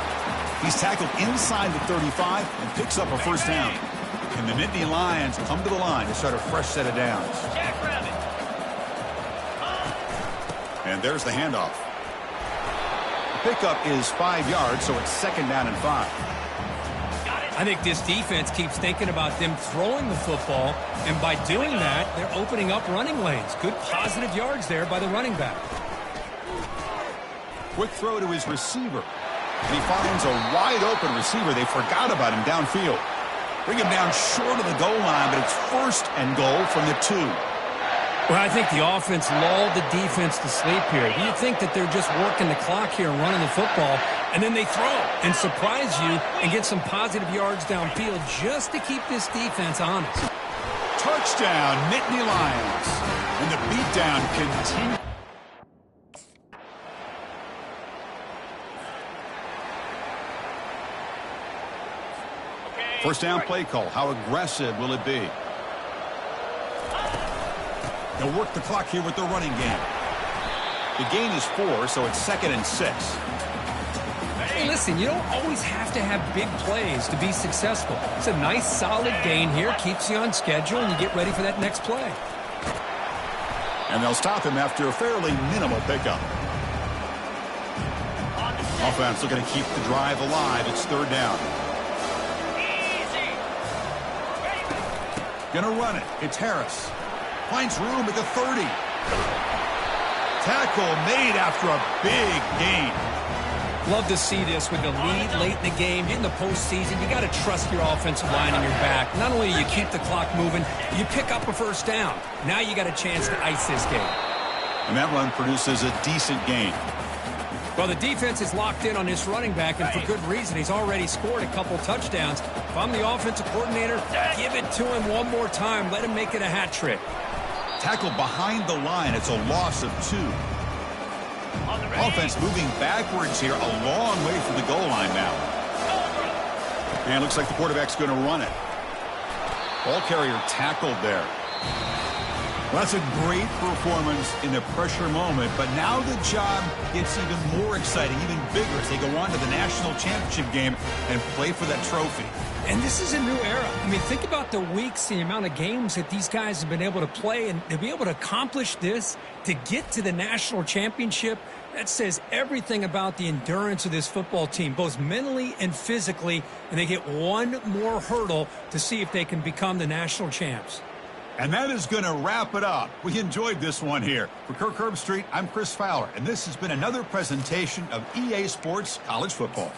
He's tackled inside the 35 and picks up a first down. And the Nittany Lions come to the line to start a fresh set of downs. Jackrabbit. And there's the handoff. The pickup is 5 yards, so it's second down and 5. Got it. I think this defense keeps thinking about them throwing the football, and by doing that, they're opening up running lanes. Good positive yards there by the running back. Quick throw to his receiver. And he finds a wide-open receiver. They forgot about him downfield. Bring him down short of the goal line, but it's first and goal from the 2. Well, I think the offense lulled the defense to sleep here. You think that they're just working the clock here and running the football, and then they throw and surprise you and get some positive yards downfield just to keep this defense honest. Touchdown, Nittany Lions. And the beatdown continues. First down play call. How aggressive will it be? They'll work the clock here with the running game. The gain is 4, so it's second and 6. Hey, listen, you don't always have to have big plays to be successful. It's a nice, solid gain here. Keeps you on schedule, and you get ready for that next play. And they'll stop him after a fairly minimal pickup. Offense looking to keep the drive alive. It's third down. Easy. Ready? Gonna run it. It's Harris. Finds room at the 30. Tackle made after a big gain. Love to see this with the lead late in the game. In the postseason, you got to trust your offensive line in your back. Not only do you keep the clock moving, you pick up a first down. Now you got a chance to ice this game. And that run produces a decent gain. Well, the defense is locked in on this running back, and for good reason. He's already scored a couple touchdowns. If I'm the offensive coordinator, give it to him one more time. Let him make it a hat trick. Tackled behind the line. It's a loss of 2. Offense moving backwards here, a long way from the goal line now. And it looks like the quarterback's going to run it. Ball carrier tackled there. Well, that's a great performance in the pressure moment, but now the job gets even more exciting, even bigger as they go on to the national championship game and play for that trophy. And this is a new era. I mean, think about the weeks, the amount of games that these guys have been able to play, and to be able to accomplish this, to get to the national championship, that says everything about the endurance of this football team, both mentally and physically, and they get one more hurdle to see if they can become the national champs. And that is going to wrap it up. We enjoyed this one here. For Kirk Herbstreit, I'm Chris Fowler, and this has been another presentation of EA Sports College Football.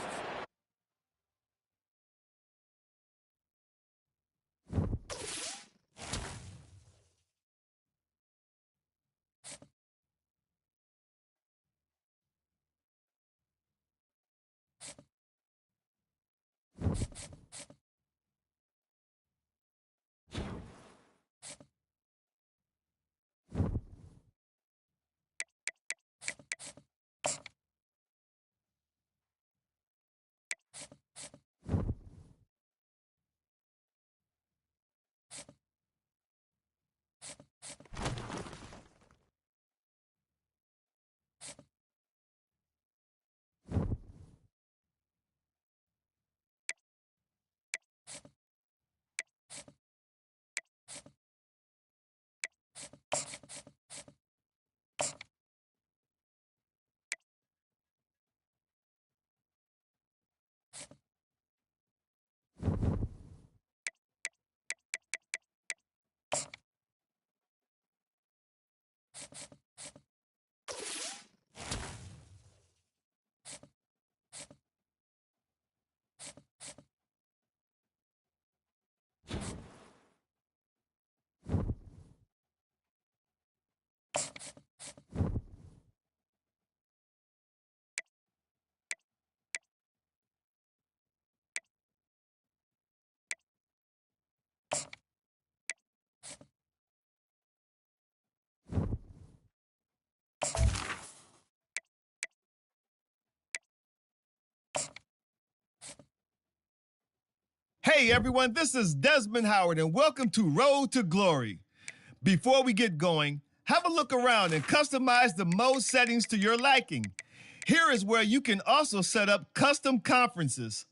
Hey everyone, this is Desmond Howard and welcome to Road to Glory. Before we get going, have a look around and customize the mode settings to your liking. Here is where you can also set up custom conferences.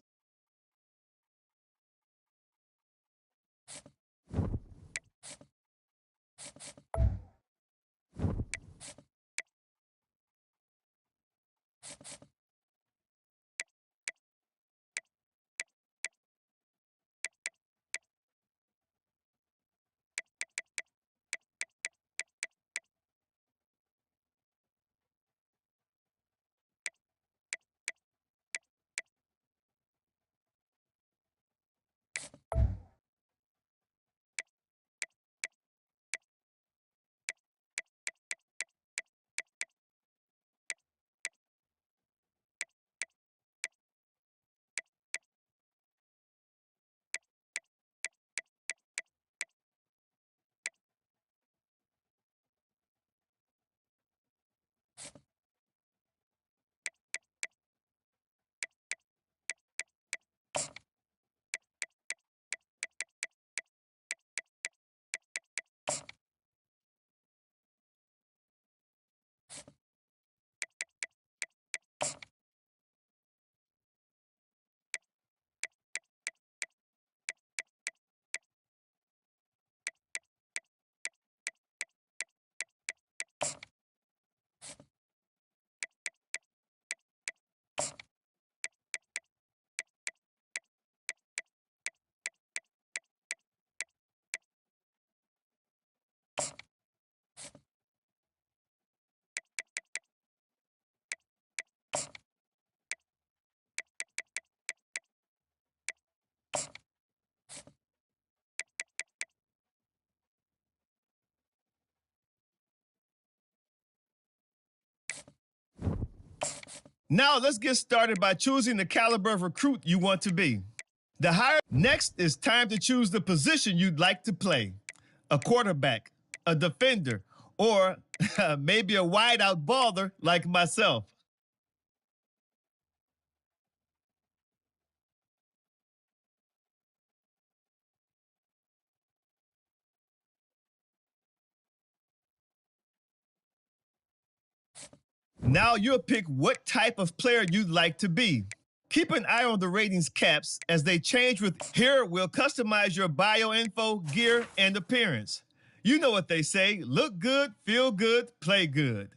Now let's get started by choosing the caliber of recruit you want to be. Next, it's time to choose the position you'd like to play. A quarterback, a defender, or maybe a wideout baller like myself. Now you'll pick what type of player you'd like to be. Keep an eye on the ratings caps as they change with here we'll customize your bio info, gear, and appearance. You know what they say, look good, feel good, play good.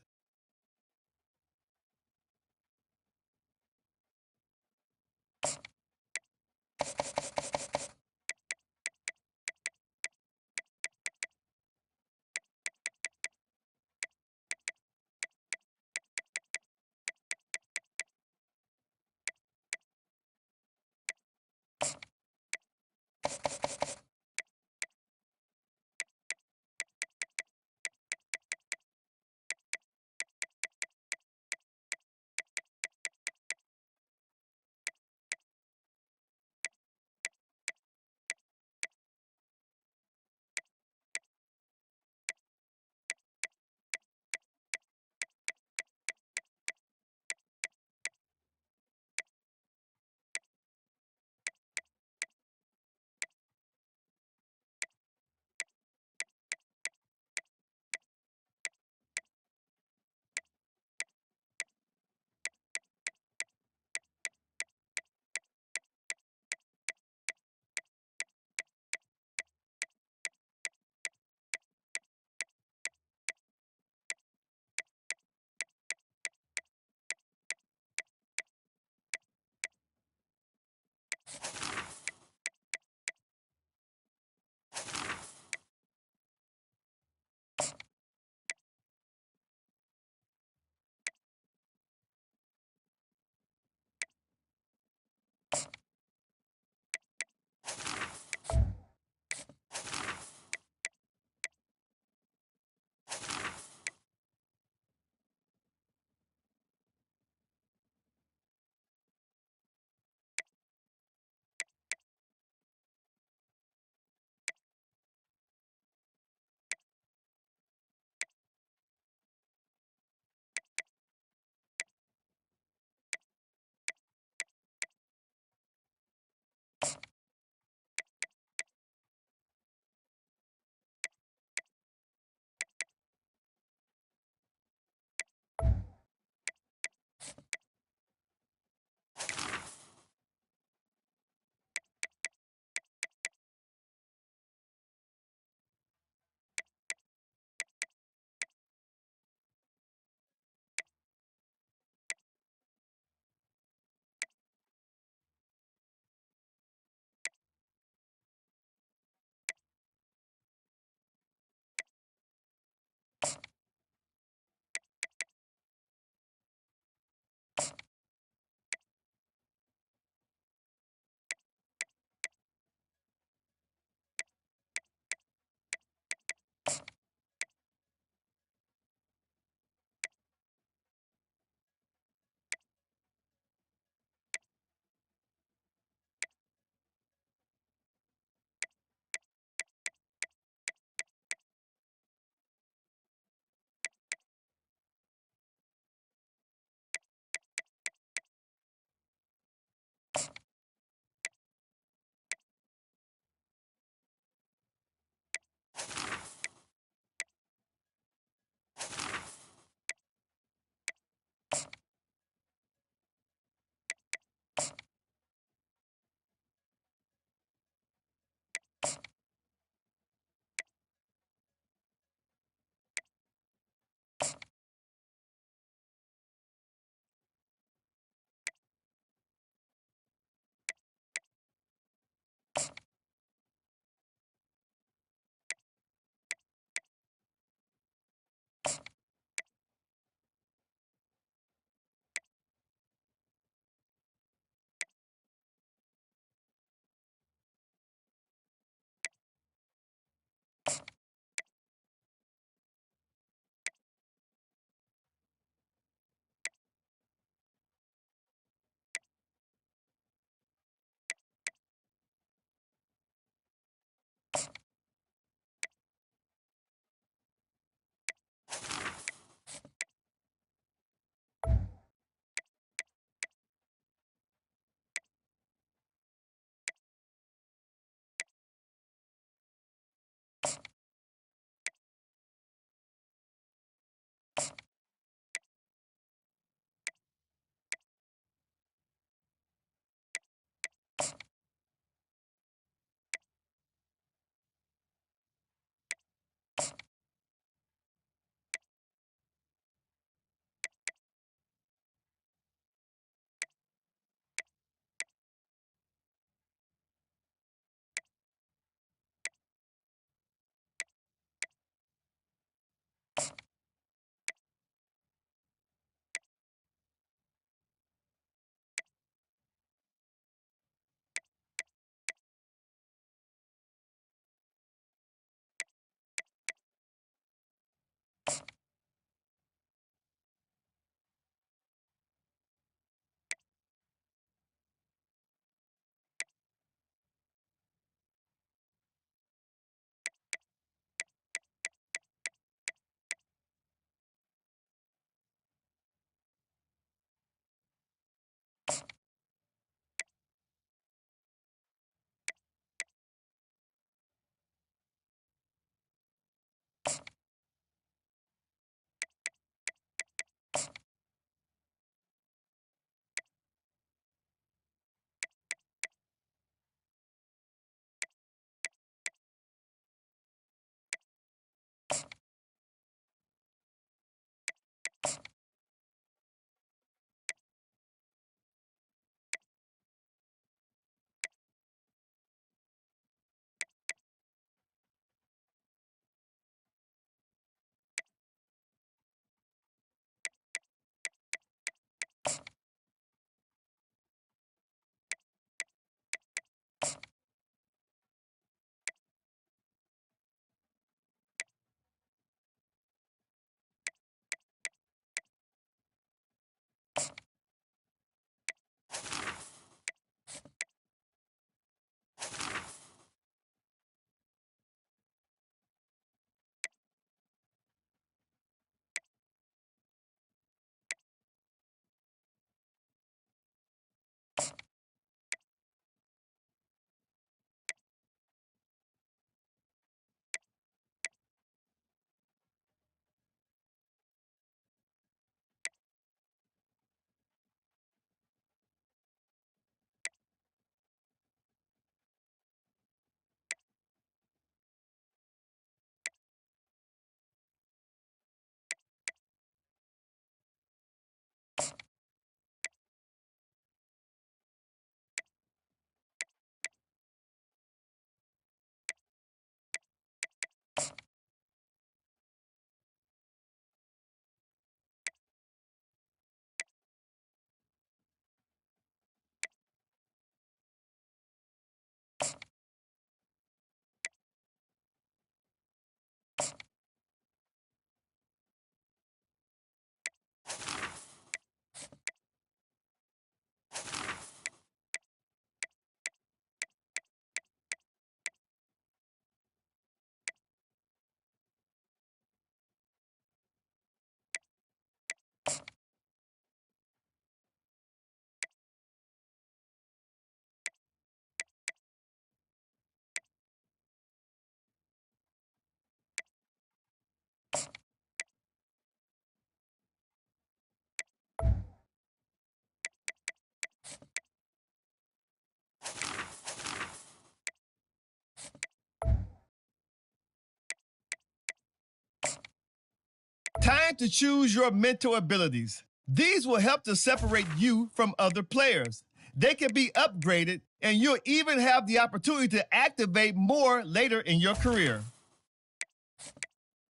Time to choose your mental abilities. These will help to separate you from other players. They can be upgraded, and you'll even have the opportunity to activate more later in your career.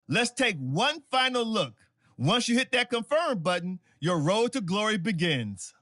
Let's take one final look. Once you hit that confirm button, your road to glory begins.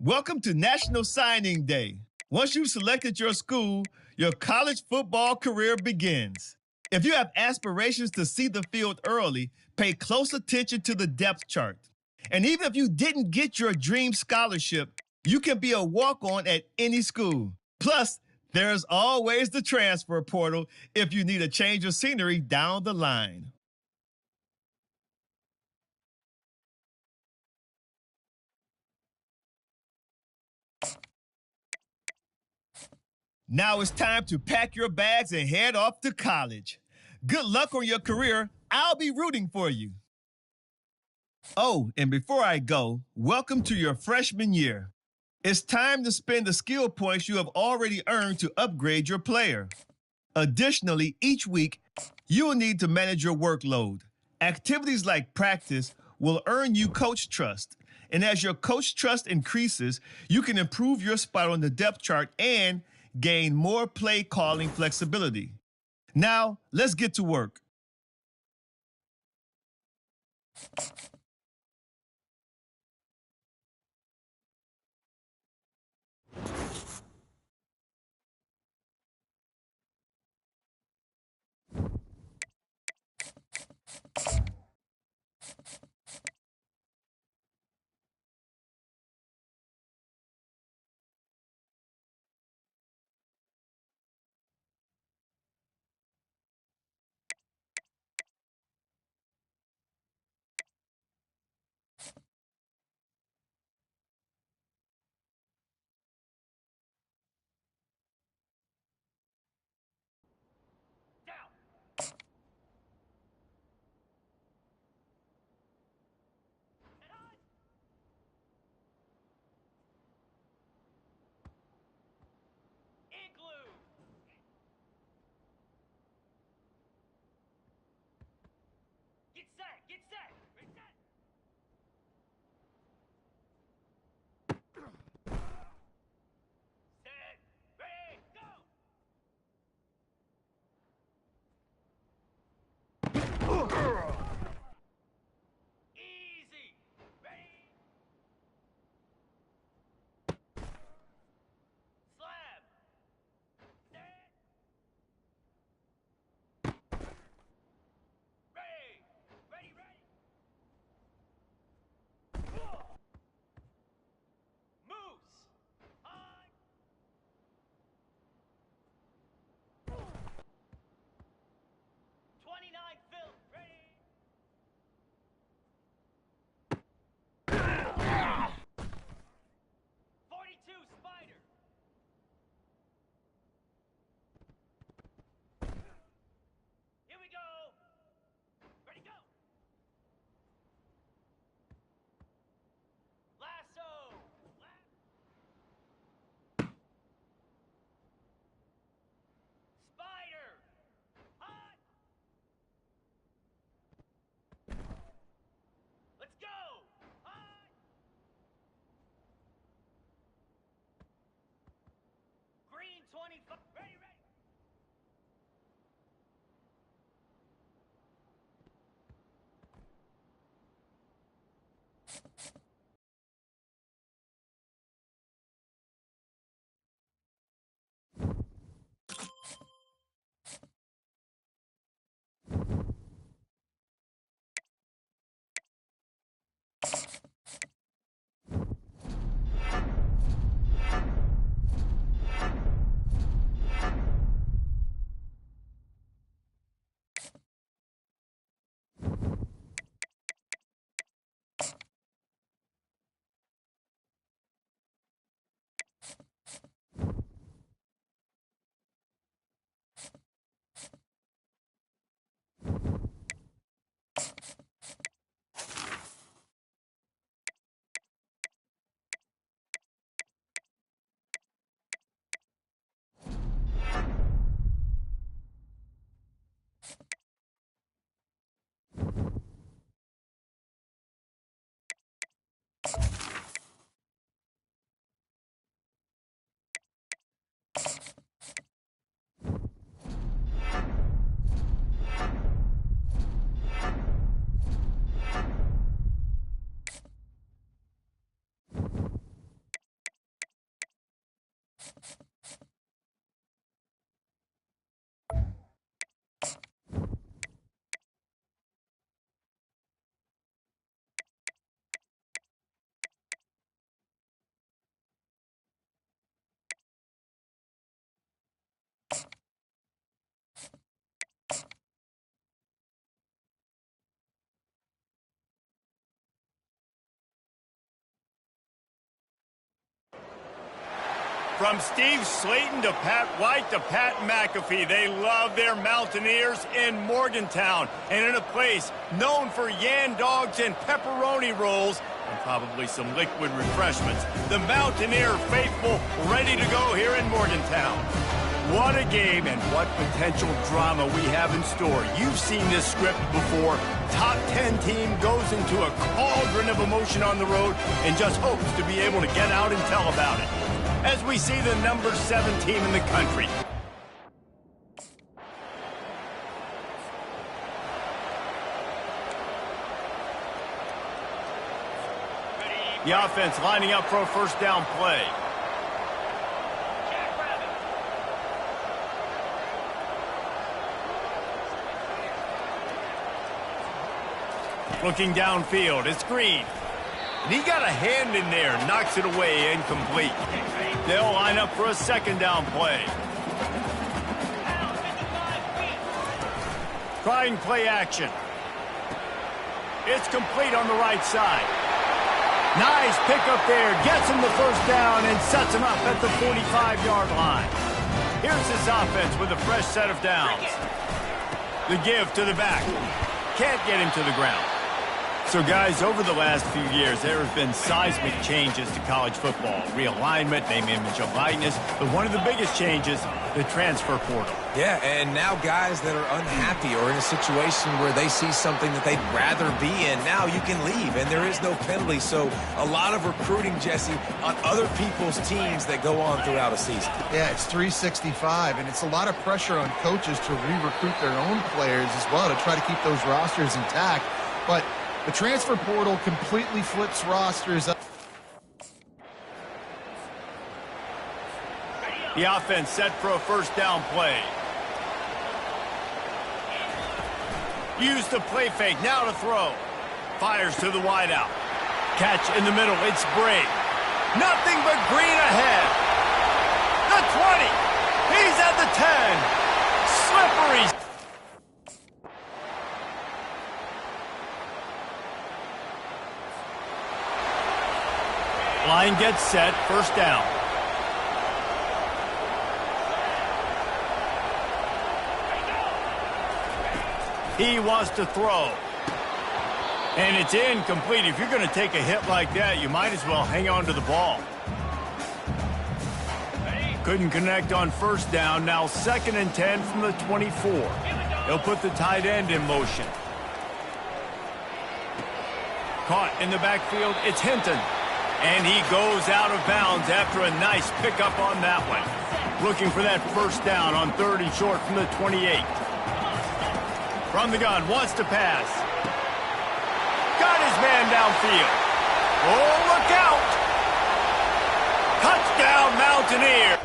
Welcome to National Signing Day. Once you've selected your school, your college football career begins. If you have aspirations to see the field early, pay close attention to the depth chart. And even if you didn't get your dream scholarship, you can be a walk-on at any school. Plus, there's always the transfer portal if you need a change of scenery down the line. Now it's time to pack your bags and head off to college. Good luck on your career. I'll be rooting for you. Oh, and before I go, welcome to your freshman year. It's time to spend the skill points you have already earned to upgrade your player. Additionally, each week, you will need to manage your workload. Activities like practice will earn you coach trust. And as your coach trust increases, you can improve your spot on the depth chart and gain more play calling flexibility. Now, let's get to work. Get set! Get set! Reset! Set! Ready! Go! Easy! Ready! Slam! Set! Ready! Ready, ready! Moose! On! 29 Phil! Ready! 42 Spider! Here we go! Ready, go! Lasso! Spider! Hot! Let's go! Hot! Green 25. Ready, ready! From Steve Slayton to Pat White to Pat McAfee, they love their Mountaineers in Morgantown. And in a place known for Yan Dogs and pepperoni rolls, and probably some liquid refreshments, the Mountaineer faithful ready to go here in Morgantown. What a game and what potential drama we have in store. You've seen this script before. Top 10 team goes into a cauldron of emotion on the road and just hopes to be able to get out and tell about it. As we see the number 7 team in the country. The offense lining up for a first down play. Looking downfield, it's Green. And he got a hand in there, knocks it away, incomplete. They'll line up for a second down play. Trying play action. It's complete on the right side. Nice pickup there, gets him the first down and sets him up at the 45-yard line. Here's his offense with a fresh set of downs. The give to the back. Can't get him to the ground. So, guys, over the last few years, there have been seismic changes to college football. Realignment, name, image, and likeness. But one of the biggest changes, the transfer portal. Yeah, and now guys that are unhappy or in a situation where they see something that they'd rather be in, now you can leave, and there is no penalty. So a lot of recruiting, Jesse, on other people's teams that go on throughout a season. Yeah, it's 365, and it's a lot of pressure on coaches to re-recruit their own players as well to try to keep those rosters intact. But the transfer portal completely flips rosters up. The offense set for a first down play. Use the play fake, now to throw. Fires to the wideout. Catch in the middle, it's Bray. Nothing but green ahead. The 20. He's at the 10. Slippery. Line gets set, first down. He wants to throw. And it's incomplete. If you're going to take a hit like that, you might as well hang on to the ball. Couldn't connect on first down. Now 2nd and 10 from the 24. They'll put the tight end in motion. Caught in the backfield, it's Hinton. And he goes out of bounds after a nice pickup on that one. Looking for that first down on 3rd and short from the 28. From the gun, wants to pass. Got his man downfield. Oh, look out! Touchdown, Mountaineer!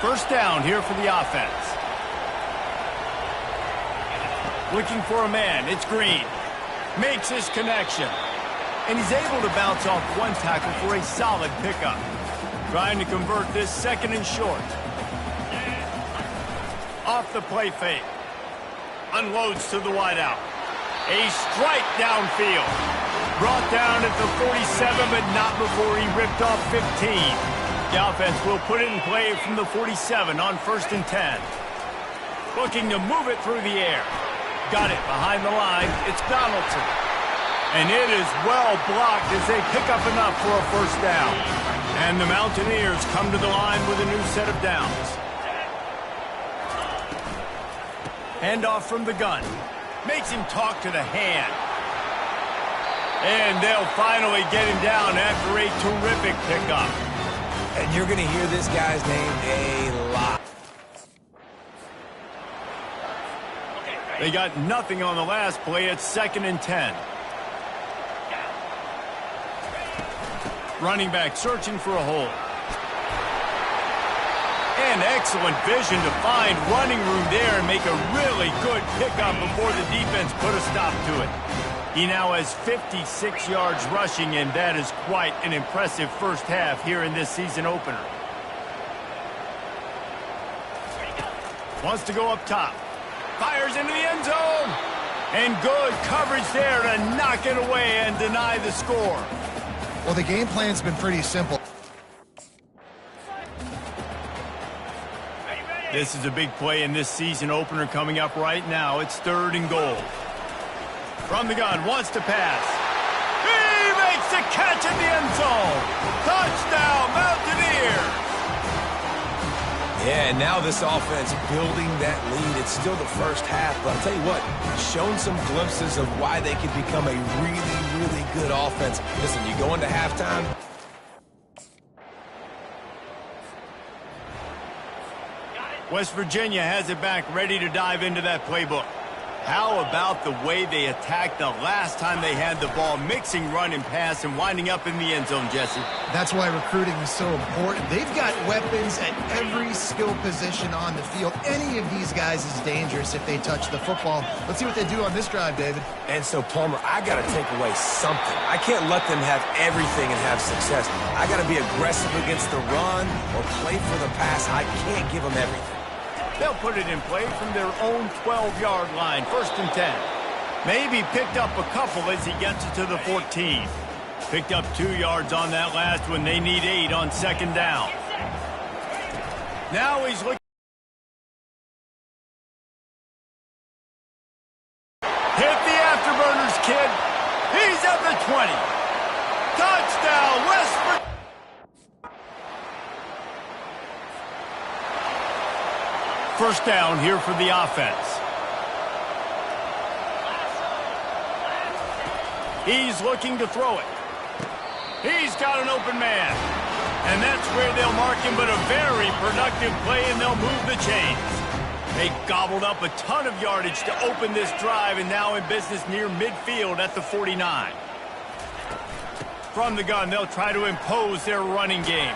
First down here for the offense. Looking for a man, it's Green. Makes his connection. And he's able to bounce off one tackle for a solid pickup. Trying to convert this 2nd and short. Off the play fake. Unloads to the wideout. A strike downfield. Brought down at the 47, but not before he ripped off 15. The offense will put it in play from the 47 on 1st and 10. Looking to move it through the air. Got it behind the line. It's Donaldson. And it is well blocked as they pick up enough for a first down. And the Mountaineers come to the line with a new set of downs. Handoff from the gun. Makes him talk to the hand. And they'll finally get him down after a terrific pickup. And you're going to hear this guy's name a lot. They got nothing on the last play. It's 2nd and 10. Running back searching for a hole. And excellent vision to find running room there and make a really good pickup before the defense put a stop to it. He now has 56 yards rushing, and that is quite an impressive first half here in this season opener. Wants to go up top. Fires into the end zone. And good coverage there to knock it away and deny the score. Well, the game plan's been pretty simple. This is a big play in this season opener coming up right now. It's 3rd and goal. From the gun, wants to pass. He makes the catch in the end zone. Touchdown, Mountaineers. Yeah, and now this offense building that lead. It's still the first half, but I'll tell you what, shown some glimpses of why they could become a really, really good offense. Listen, you go into halftime. West Virginia has it back, ready to dive into that playbook. How about the way they attacked the last time they had the ball, mixing run and pass and winding up in the end zone, Jesse? That's why recruiting is so important. They've got weapons at every skill position on the field. Any of these guys is dangerous if they touch the football. Let's see what they do on this drive, David. And so, Palmer, I got to take away something. I can't let them have everything and have success. I got to be aggressive against the run or play for the pass. I can't give them everything. They'll put it in play from their own 12-yard line, 1st and 10. Maybe picked up a couple as he gets it to the 14. Picked up 2 yards on that last one. They need 8 on 2nd down. Now he's looking. First down here for the offense. He's looking to throw it. He's got an open man. And that's where they'll mark him, but a very productive play, and they'll move the chains. They gobbled up a ton of yardage to open this drive, and now in business near midfield at the 49. From the gun, they'll try to impose their running game.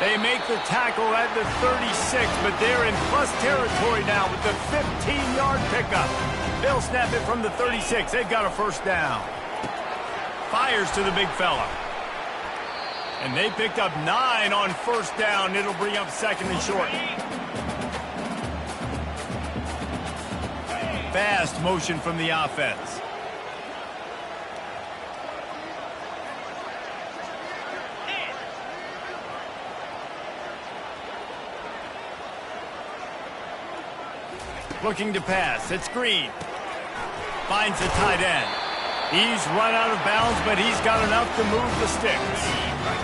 They make the tackle at the 36, but they're in plus territory now with the 15-yard pickup. They'll snap it from the 36. They've got a first down. Fires to the big fella. And they picked up 9 on first down. It'll bring up second and short. Fast motion from the offense. Looking to pass. It's Green. Finds the tight end. He's run out of bounds, but he's got enough to move the sticks.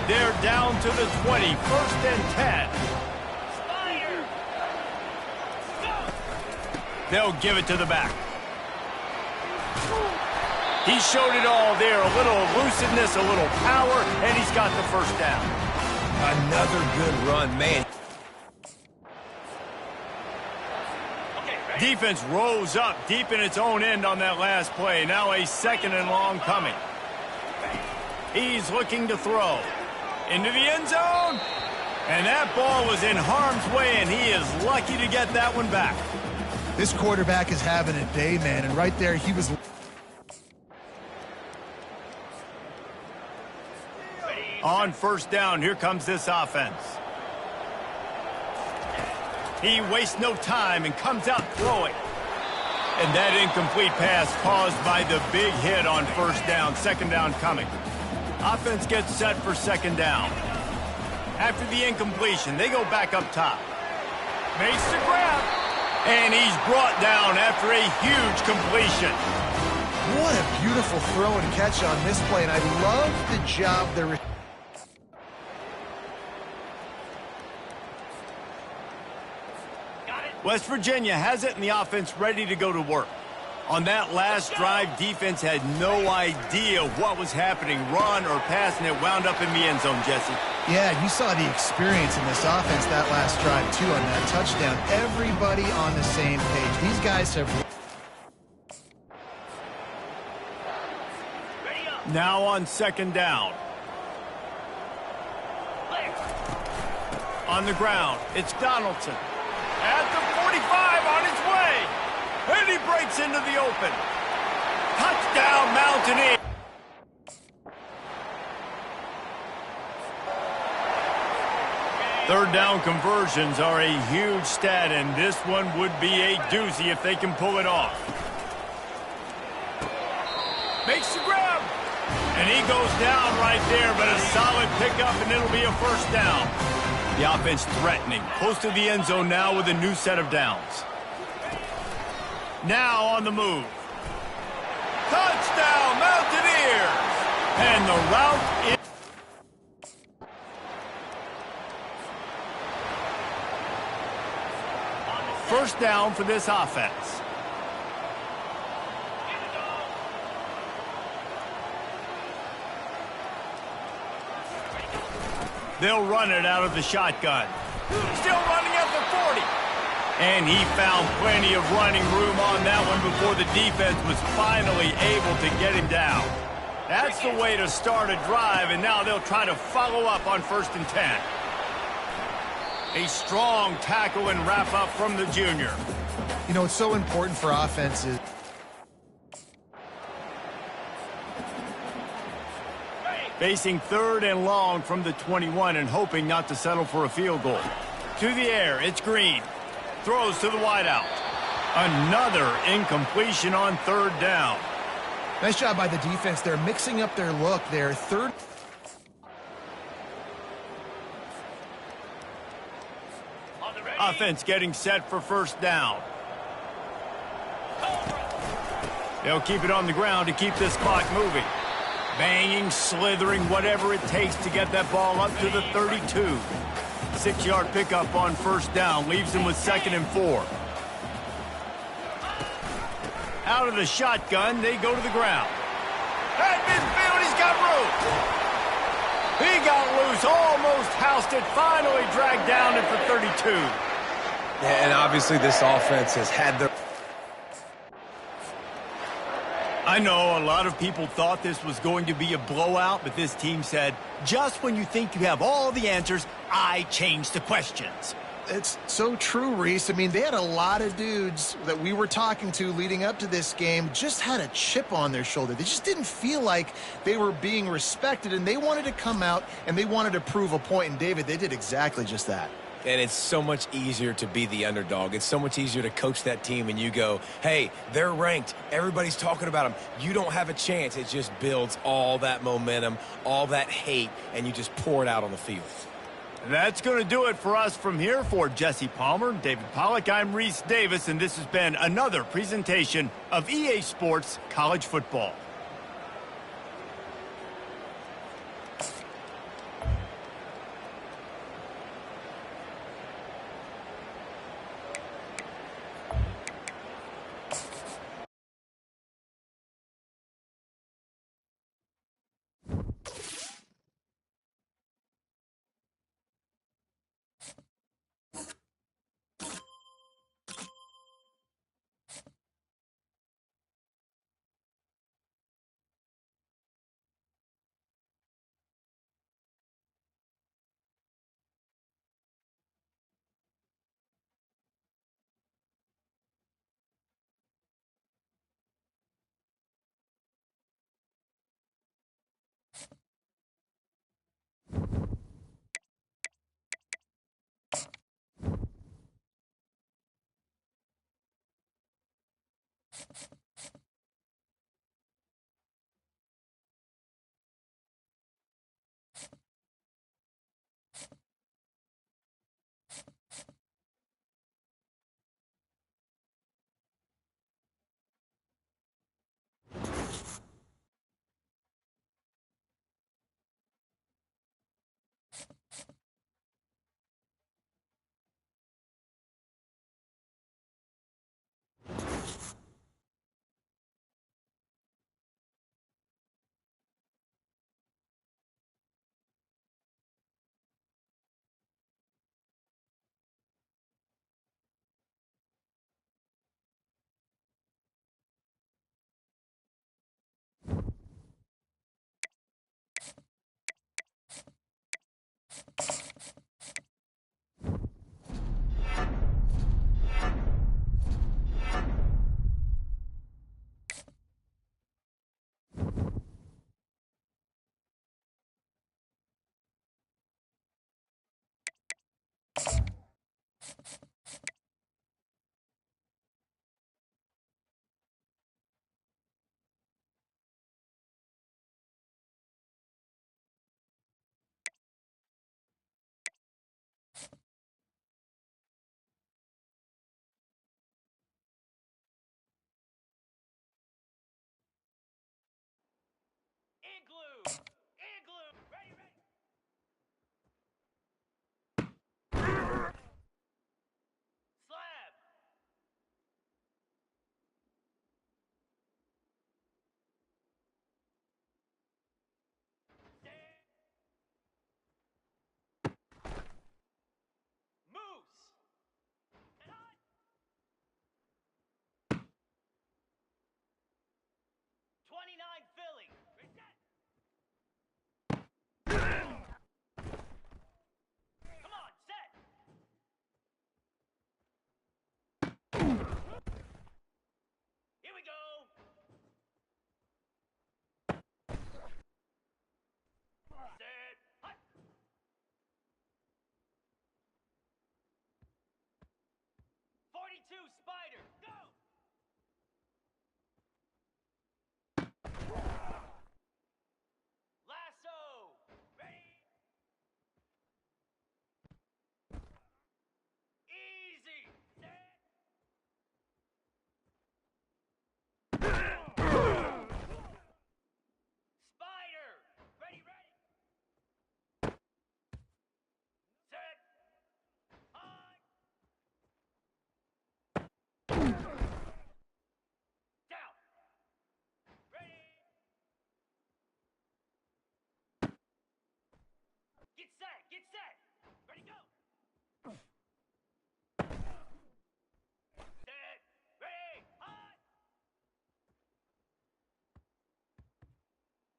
They're down to the 20. First and 10. They'll give it to the back. He showed it all there. A little elusiveness, a little power, and he's got the first down. Another good run, man. Defense rose up deep in its own end on that last play. Now a second and long coming. He's looking to throw. Into the end zone. And that ball was in harm's way, and he is lucky to get that one back. This quarterback is having a day, man, and right there he was... On first down, here comes this offense. He wastes no time and comes out throwing. And that incomplete pass caused by the big hit on first down. Second down coming. Offense gets set for second down. After the incompletion, they go back up top. Makes the grab. And he's brought down after a huge completion. What a beautiful throw and catch on this play, and I love the job they're... West Virginia has it, and the offense ready to go to work. On that last drive, defense had no idea what was happening, run or pass, and it wound up in the end zone, Jesse. Yeah, you saw the experience in this offense that last drive, too, on that touchdown. Everybody on the same page. These guys have... Now on second down. On the ground, it's Donaldson. At the 45, on his way. And he breaks into the open. Touchdown, Mountaineers. Third down conversions are a huge stat, and this one would be a doozy if they can pull it off. Makes the grab. And he goes down right there, but a solid pickup, and it'll be a first down. The offense threatening. Close to the end zone now with a new set of downs. Now on the move. Touchdown, Mountaineers! And the route is... First down for this offense. They'll run it out of the shotgun. Still running at the 40. And he found plenty of running room on that one before the defense was finally able to get him down. That's the way to start a drive, and now they'll try to follow up on first and 10. A strong tackle and wrap up from the junior. You know, it's so important for offenses. Facing third and long from the 21 and hoping not to settle for a field goal. To the air, it's Green. Throws to the wideout. Another incompletion on third down. Nice job by the defense. They're mixing up their look there. Third. Offense getting set for first down. They'll keep it on the ground to keep this clock moving. Banging, slithering, whatever it takes to get that ball up to the 32. 6-yard pickup on first down leaves him with 2nd and 4. Out of the shotgun, they go to the ground. At midfield, he's got room. He got loose, almost housed it, finally dragged down it for 32. Yeah, and obviously this offense has had their... I know a lot of people thought this was going to be a blowout, but this team said, just when you think you have all the answers, I change the questions. It's so true, Reese. I mean, they had a lot of dudes that we were talking to leading up to this game just had a chip on their shoulder. They just didn't feel like they were being respected, and they wanted to come out and they wanted to prove a point. And, David, they did exactly just that. And it's so much easier to be the underdog. It's so much easier to coach that team and you go, hey, they're ranked. Everybody's talking about them. You don't have a chance. It just builds all that momentum, all that hate, and you just pour it out on the field. That's going to do it for us from here. For Jesse Palmer, David Pollack, I'm Reese Davis, and this has been another presentation of EA Sports College Football. Igloo! Igloo! Ready, ready! Slab! Stand! Moose! And on! 29 Philly! Reset! Come on, set! Here we go! Set! Hut! 42 Spider! Go! Lasso! Ready! Easy! Set! Spider! Ready, ready! Set! Get set. Get set. Ready, go. Set. Ready. Hot.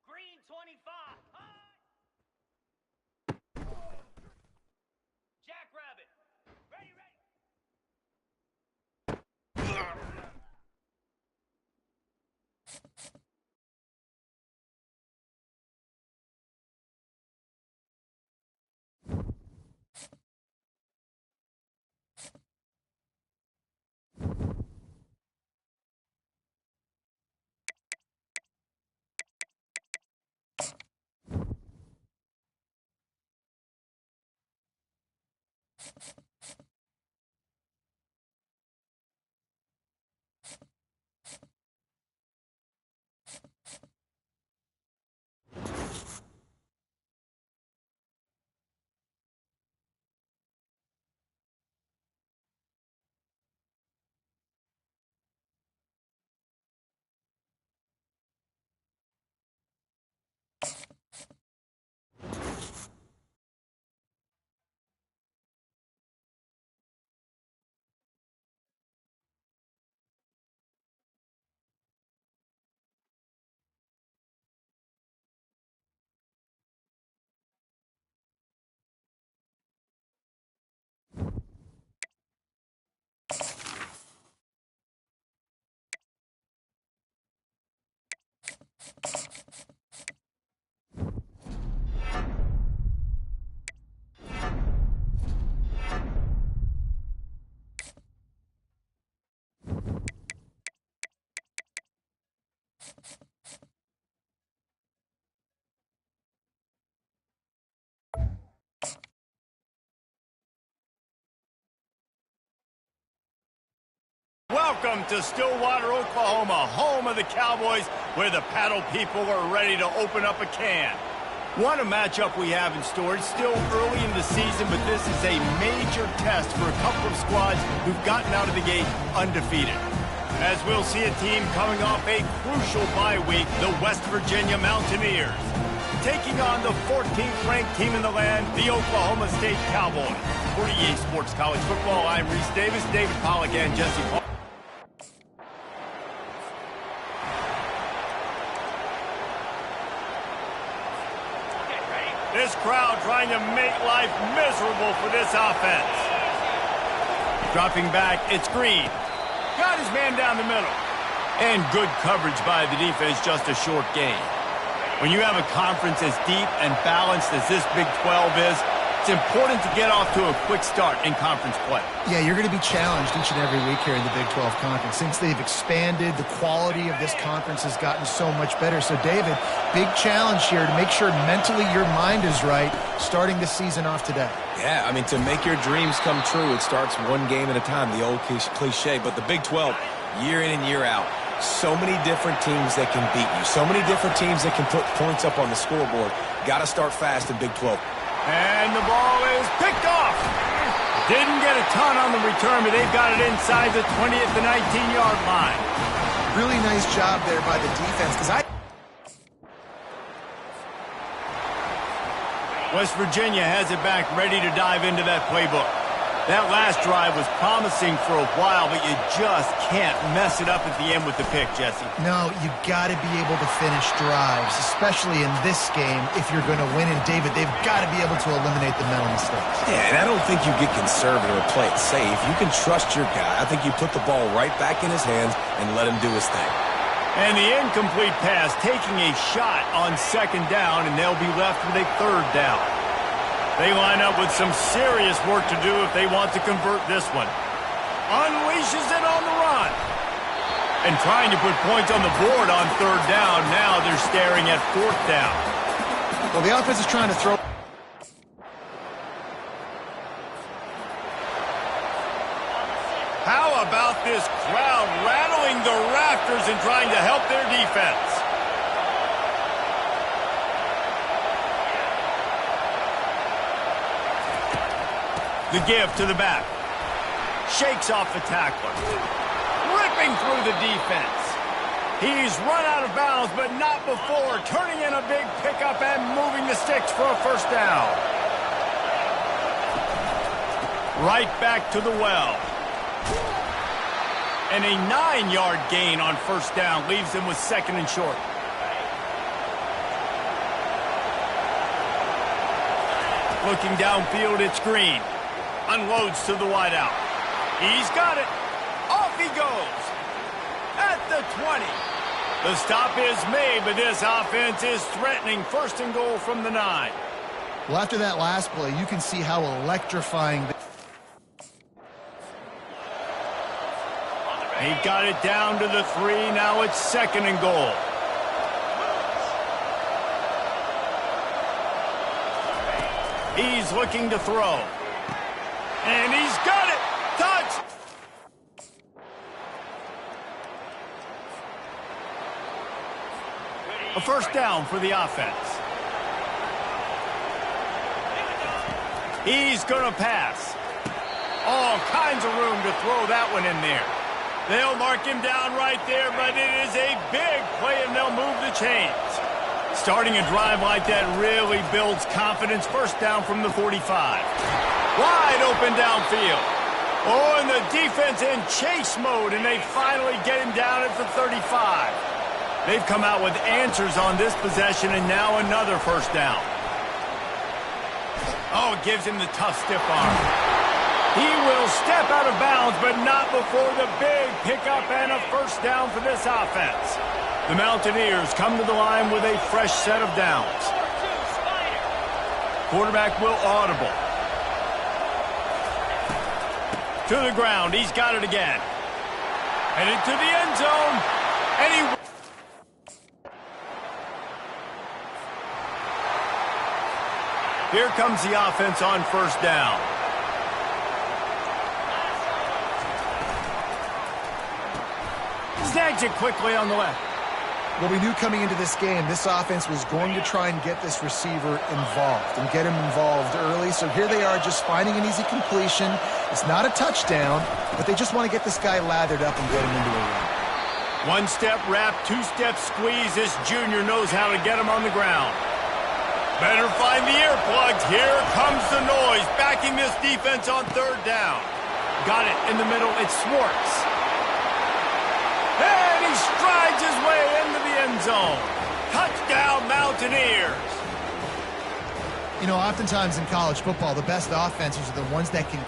Green 25. Hot. Jackrabbit. Ready, ready. Welcome to Stillwater, Oklahoma, home of the Cowboys, where the paddle people are ready to open up a can. What a matchup we have in store. It's still early in the season, but this is a major test for a couple of squads who've gotten out of the gate undefeated. As we'll see a team coming off a crucial bye week, the West Virginia Mountaineers, taking on the 14th ranked team in the land, the Oklahoma State Cowboys. For EA Sports College Football, I'm Reese Davis, David Pollack, and Jesse Paul. This crowd trying to make life miserable for this offense. Dropping back, it's Green. Got his man down the middle. And good coverage by the defense, just a short gain. When you have a conference as deep and balanced as this Big 12 is, it's important to get off to a quick start in conference play. Yeah, you're going to be challenged each and every week here in the Big 12 Conference. Since they've expanded, the quality of this conference has gotten so much better. So, David, big challenge here to make sure mentally your mind is right starting the season off today. Yeah, I mean, to make your dreams come true, it starts one game at a time, the old cliche. But the Big 12, year in and year out, so many different teams that can beat you, so many different teams that can put points up on the scoreboard. Got to start fast in Big 12. And the ball is picked off. Didn't get a ton on the return, but they've got it inside the 20 at the 19-yard line. Really nice job there by the defense, because West Virginia has it back, ready to dive into that playbook. That last drive was promising for a while, but you just can't mess it up at the end with the pick, Jesse. No, you got to be able to finish drives, especially in this game if you're going to win. And, David, they've got to be able to eliminate the mental mistakes. Yeah, and I don't think you get conservative or play it safe. You can trust your guy. I think you put the ball right back in his hands and let him do his thing. And the incomplete pass taking a shot on second down, and they'll be left with a third down. They line up with some serious work to do if they want to convert this one. Unleashes it on the run. And trying to put points on the board on third down. Now they're staring at fourth down. Well, the offense is trying to throw. How about this crowd rattling the rafters and trying to help their defense? The give to the back. Shakes off the tackler. Ripping through the defense. He's run out of bounds, but not before. Turning in a big pickup and moving the sticks for a first down. Right back to the well. And a 9-yard gain on first down leaves them with 2nd and short. Looking downfield, it's Green. Unloads to the wideout. He's got it. Off he goes. At the 20. The stop is made, but this offense is threatening 1st and goal from the 9. Well, after that last play, you can see how electrifying. He got it down to the 3. Now it's 2nd and goal. He's looking to throw. And he's got it. Touch. A first down for the offense. He's going to pass. All kinds of room to throw that one in there. They'll mark him down right there, but it is a big play, and they'll move the chains. Starting a drive like that really builds confidence. First down from the 45. Wide open downfield. Oh, and the defense in chase mode, and they finally get him down at the 35. They've come out with answers on this possession, and now another first down. Oh, it gives him the tough stiff arm. He will step out of bounds, but not before the big pickup and a first down for this offense. The Mountaineers come to the line with a fresh set of downs. Quarterback will audible. To the ground. He's got it again. Headed to the end zone. And he... Here comes the offense on first down. Snags it quickly on the left. Well, we knew coming into this game, this offense was going to try and get this receiver involved and get him involved early. So here they are just finding an easy completion. It's not a touchdown, but they just want to get this guy lathered up and get him into a run. 1-step wrap, 2-step squeeze. This junior knows how to get him on the ground. Better find the earplugs. Here comes the noise, backing this defense on third down. Got it in the middle. It's Schwartz. And he strides his way into the end zone. Touchdown, Mountaineers. You know, oftentimes in college football, the best offenses are the ones that can...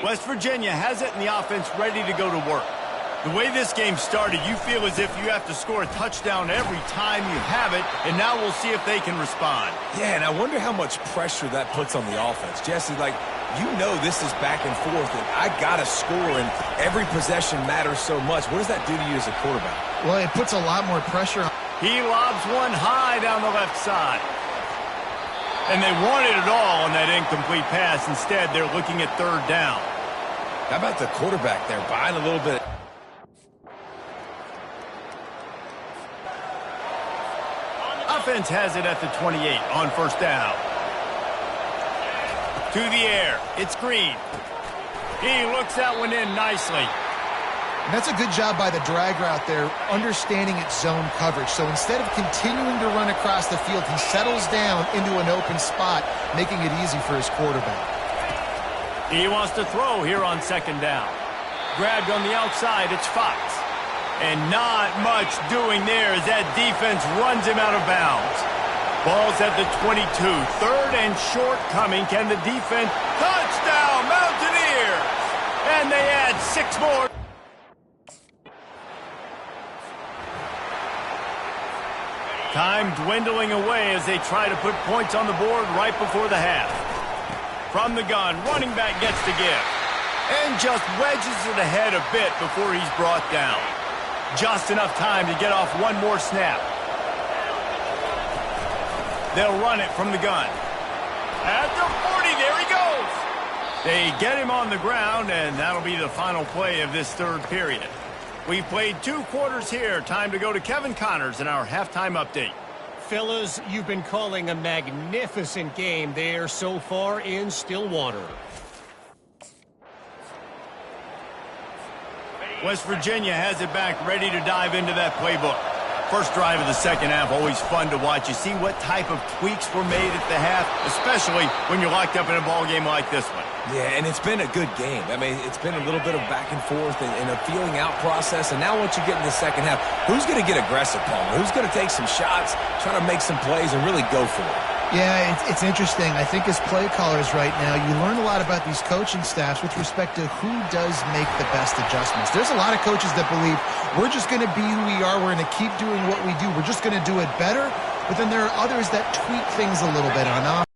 West Virginia has it, and the offense ready to go to work. The way this game started, you feel as if you have to score a touchdown every time you have it, and now we'll see if they can respond. Yeah, and I wonder how much pressure that puts on the offense. Jesse, like, you know this is back and forth, and I got to score, and every possession matters so much. What does that do to you as a quarterback? Well, it puts a lot more pressure on... He lobs one high down the left side. And they wanted it all on that incomplete pass. Instead, they're looking at third down. How about the quarterback there, buying a little bit? Offense has it at the 28 on first down. To the air. It's Green. He looks that one in nicely. And that's a good job by the drag route there, understanding its zone coverage. So instead of continuing to run across the field, he settles down into an open spot, making it easy for his quarterback. He wants to throw here on second down. Grabbed on the outside. It's Fox. And not much doing there as that defense runs him out of bounds. Ball's at the 22. Third and short coming. Can the defense... Touchdown, Mountaineers! And they add 6 more. Time dwindling away as they try to put points on the board right before the half. From the gun, running back gets to give. And just wedges it ahead a bit before he's brought down. Just enough time to get off one more snap. They'll run it from the gun. At the 40, there he goes. They get him on the ground, and that'll be the final play of this third period. We've played 2 quarters here. Time to go to Kevin Connors in our halftime update. Fellas, you've been calling a magnificent game there so far in Stillwater. West Virginia has it back, ready to dive into that playbook. First drive of the second half, always fun to watch. You see what type of tweaks were made at the half, especially when you're locked up in a ball game like this one. Yeah, and it's been a good game. I mean, it's been a little bit of back and forth and a feeling out process. And now once you get in the second half, who's going to get aggressive, Palmer? Who's going to take some shots, try to make some plays, and really go for it? Yeah, it's interesting. I think as play callers right now, you learn a lot about these coaching staffs with respect to who does make the best adjustments. There's a lot of coaches that believe we're just going to be who we are. We're going to keep doing what we do. We're just going to do it better. But then there are others that tweak things a little bit on offense.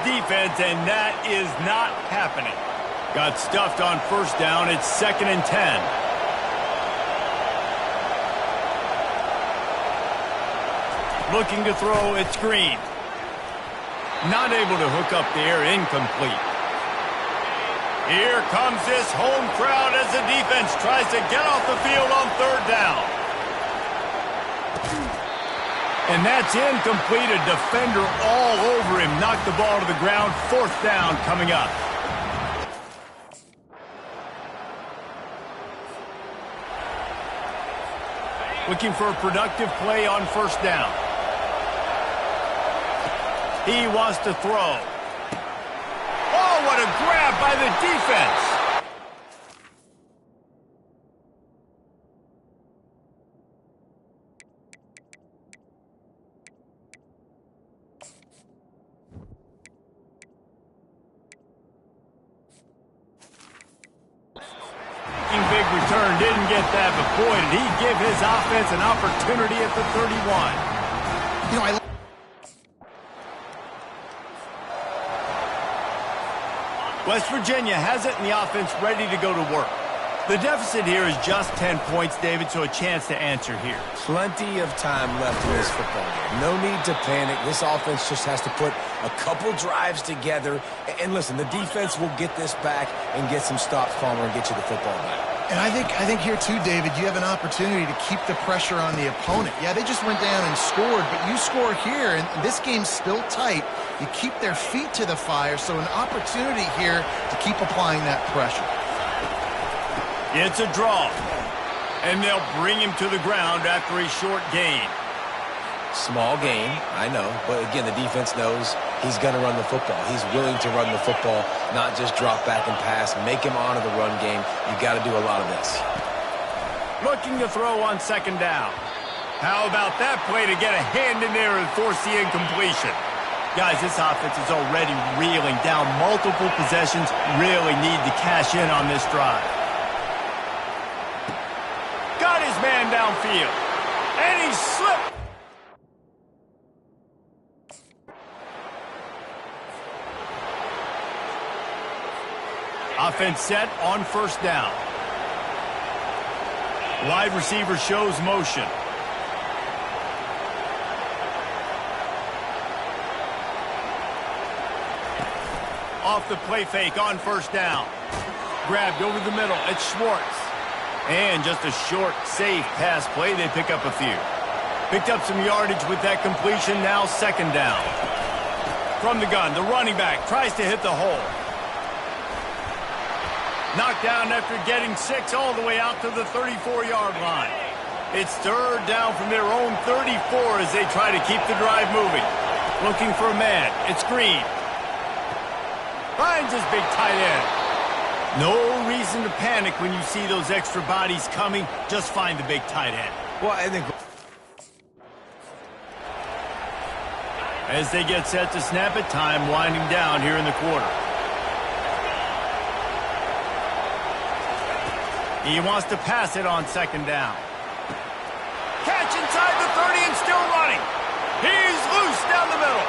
Defense, and that is not happening. Got stuffed on first down. It's 2nd and 10. Looking to throw, it's Green. Not able to hook up there, incomplete. Here comes this home crowd as the defense tries to get off the field on 3rd down. And that's incomplete. A defender all over him. Knocked the ball to the ground. 4th down coming up. Looking for a productive play on 1st down. He wants to throw. Oh, what a grab by the defense. Big return, didn't get that, but boy, did he give his offense an opportunity at the 31. You know, West Virginia has it, and the offense ready to go to work. The deficit here is just 10 points, David, so a chance to answer here. Plenty of time left in this football game. No need to panic. This offense just has to put a couple drives together. And listen, the defense will get this back and get some stops, Palmer, and get you the football back. And I think here too, David, you have an opportunity to keep the pressure on the opponent. Yeah, they just went down and scored, but you score here, and this game's still tight. You keep their feet to the fire, so an opportunity here to keep applying that pressure. It's a draw, and they'll bring him to the ground after a short gain. Small gain, I know, but again, the defense knows he's going to run the football. He's willing to run the football, not just drop back and pass, make him honor the run game. You got to do a lot of this. Looking to throw on 2nd down. How about that play to get a hand in there and force the incompletion? Guys, this offense is already reeling down multiple possessions. Really need to cash in on this drive. Got his man downfield, and he slipped. Offense set on 1st down. Wide receiver shows motion. Off the play fake on 1st down. Grabbed over the middle. It's Schwartz. And just a short, safe pass play. They pick up a few. Picked up some yardage with that completion. Now 2nd down. From the gun, the running back tries to hit the hole. Knocked down after getting 6 all the way out to the 34-yard line. It's 3rd down from their own 34 as they try to keep the drive moving. Looking for a man. It's Green. Finds his big tight end. No reason to panic when you see those extra bodies coming. Just find the big tight end. Well, I think as they get set to snap it, time winding down here in the quarter. He wants to pass it on 2nd down. Catch inside the 30 and still running. He's loose down the middle.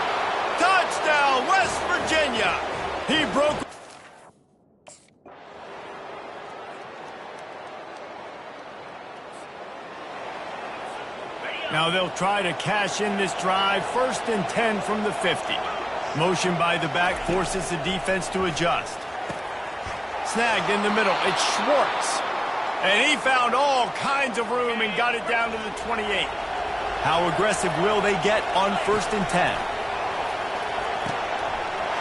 Touchdown, West Virginia. He broke. Now they'll try to cash in this drive. 1st and 10 from the 50. Motion by the back forces the defense to adjust. Snagged in the middle. It's Schwartz. And he found all kinds of room and got it down to the 28. How aggressive will they get on 1st and 10?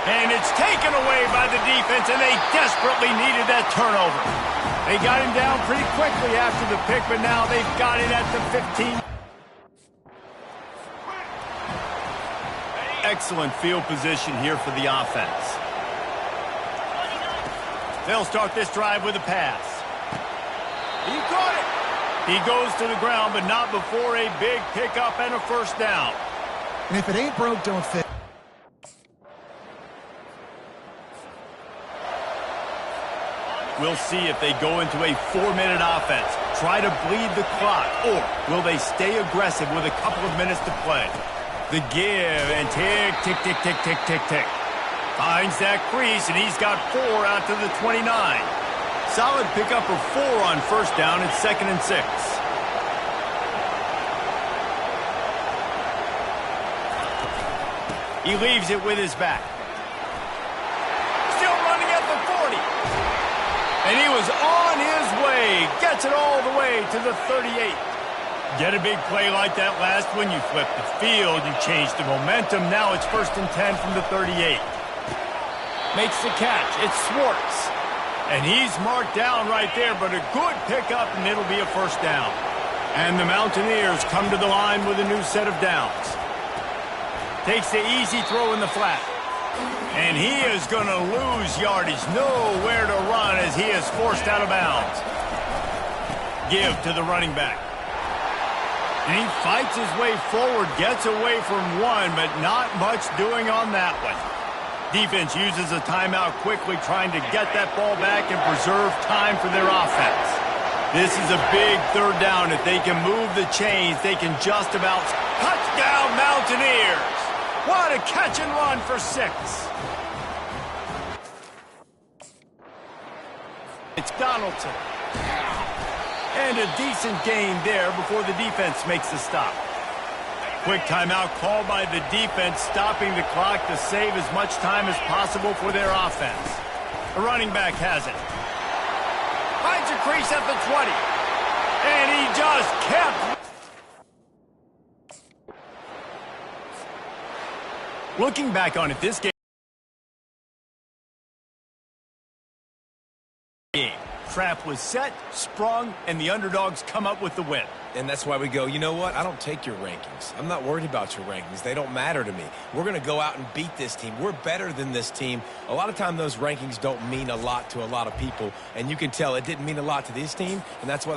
And it's taken away by the defense, and they desperately needed that turnover. They got him down pretty quickly after the pick, but now they've got it at the 15. Excellent field position here for the offense. They'll start this drive with a pass. He caught it. He goes to the ground, but not before a big pickup and a first down. And if it ain't broke, don't fix. We'll see if they go into a 4-minute offense, try to bleed the clock, or will they stay aggressive with a couple of minutes to play? The give and tick, tick, tick, tick, tick, tick, tick. Finds that crease, and he's got 4 out to the 29. Solid pickup of 4 on first down. It's 2nd and 6. He leaves it with his back. Still running at the 40. And he was on his way. Gets it all the way to the 38. Get a big play like that last one, you flip the field, you change the momentum. Now it's 1st and 10 from the 38. Makes the catch. It's Schwartz. And he's marked down right there, but a good pickup, and it'll be a first down. And the Mountaineers come to the line with a new set of downs. Takes the easy throw in the flat. And he is going to lose yardage. Nowhere to run as he is forced out of bounds. Give to the running back. And he fights his way forward, gets away from one, but not much doing on that one. Defense uses a timeout quickly, trying to get that ball back and preserve time for their offense. This is a big 3rd down. If they can move the chains, they can just about... Touchdown, Mountaineers! What a catch and run for 6. It's Donaldson. And a decent gain there before the defense makes the stop. Quick timeout called by the defense, stopping the clock to save as much time as possible for their offense. The running back has it. Finds a crease at the 20. And he just kept... Looking back on it, this game... Trap was set, sprung, and the underdogs come up with the win. And that's why we go, you know what? I don't take your rankings. I'm not worried about your rankings. They don't matter to me. We're going to go out and beat this team. We're better than this team. A lot of time those rankings don't mean a lot to a lot of people, and you can tell it didn't mean a lot to this team, and that's why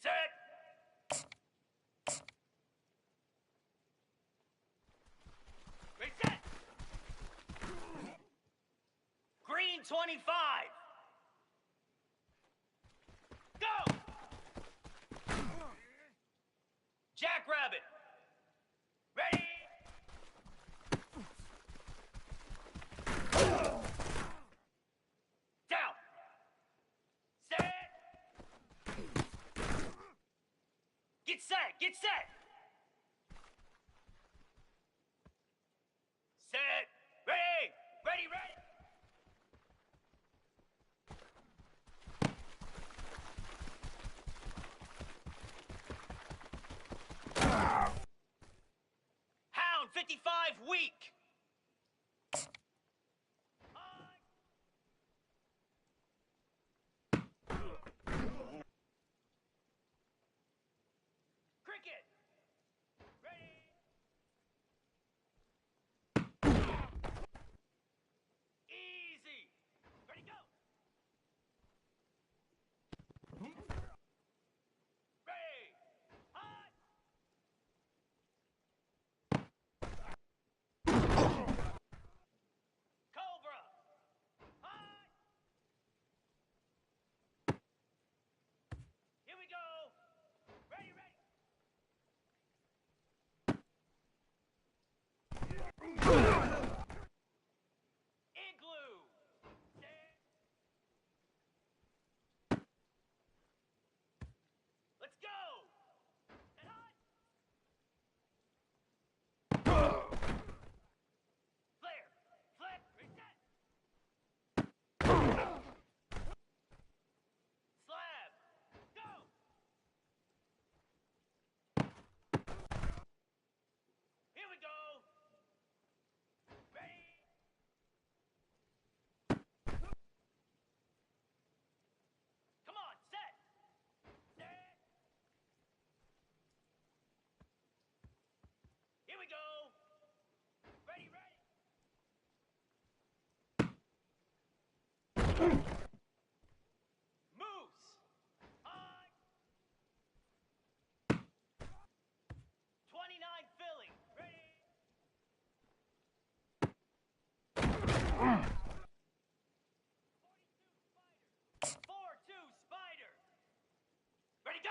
Set. Reset. Green 25. Go. Jackrabbit. Ready. Down. Set. Get set. Get set. Set. Ready. Ready. Ready. Hound 55 weak. High. Cricket. Ready. Easy. Ready, go. Ready. Hot. Cobra. Hot. Here we go. Ready, ready. Igloo. Stand. Let's go. And hot. Flare. Flip. Reset. Slab. Go. Here we go. Ready. Come on, set. Set. Here we go. Ready, ready. Moose. High. 29 Philly. Ready. 4-2 Spider. Ready, go.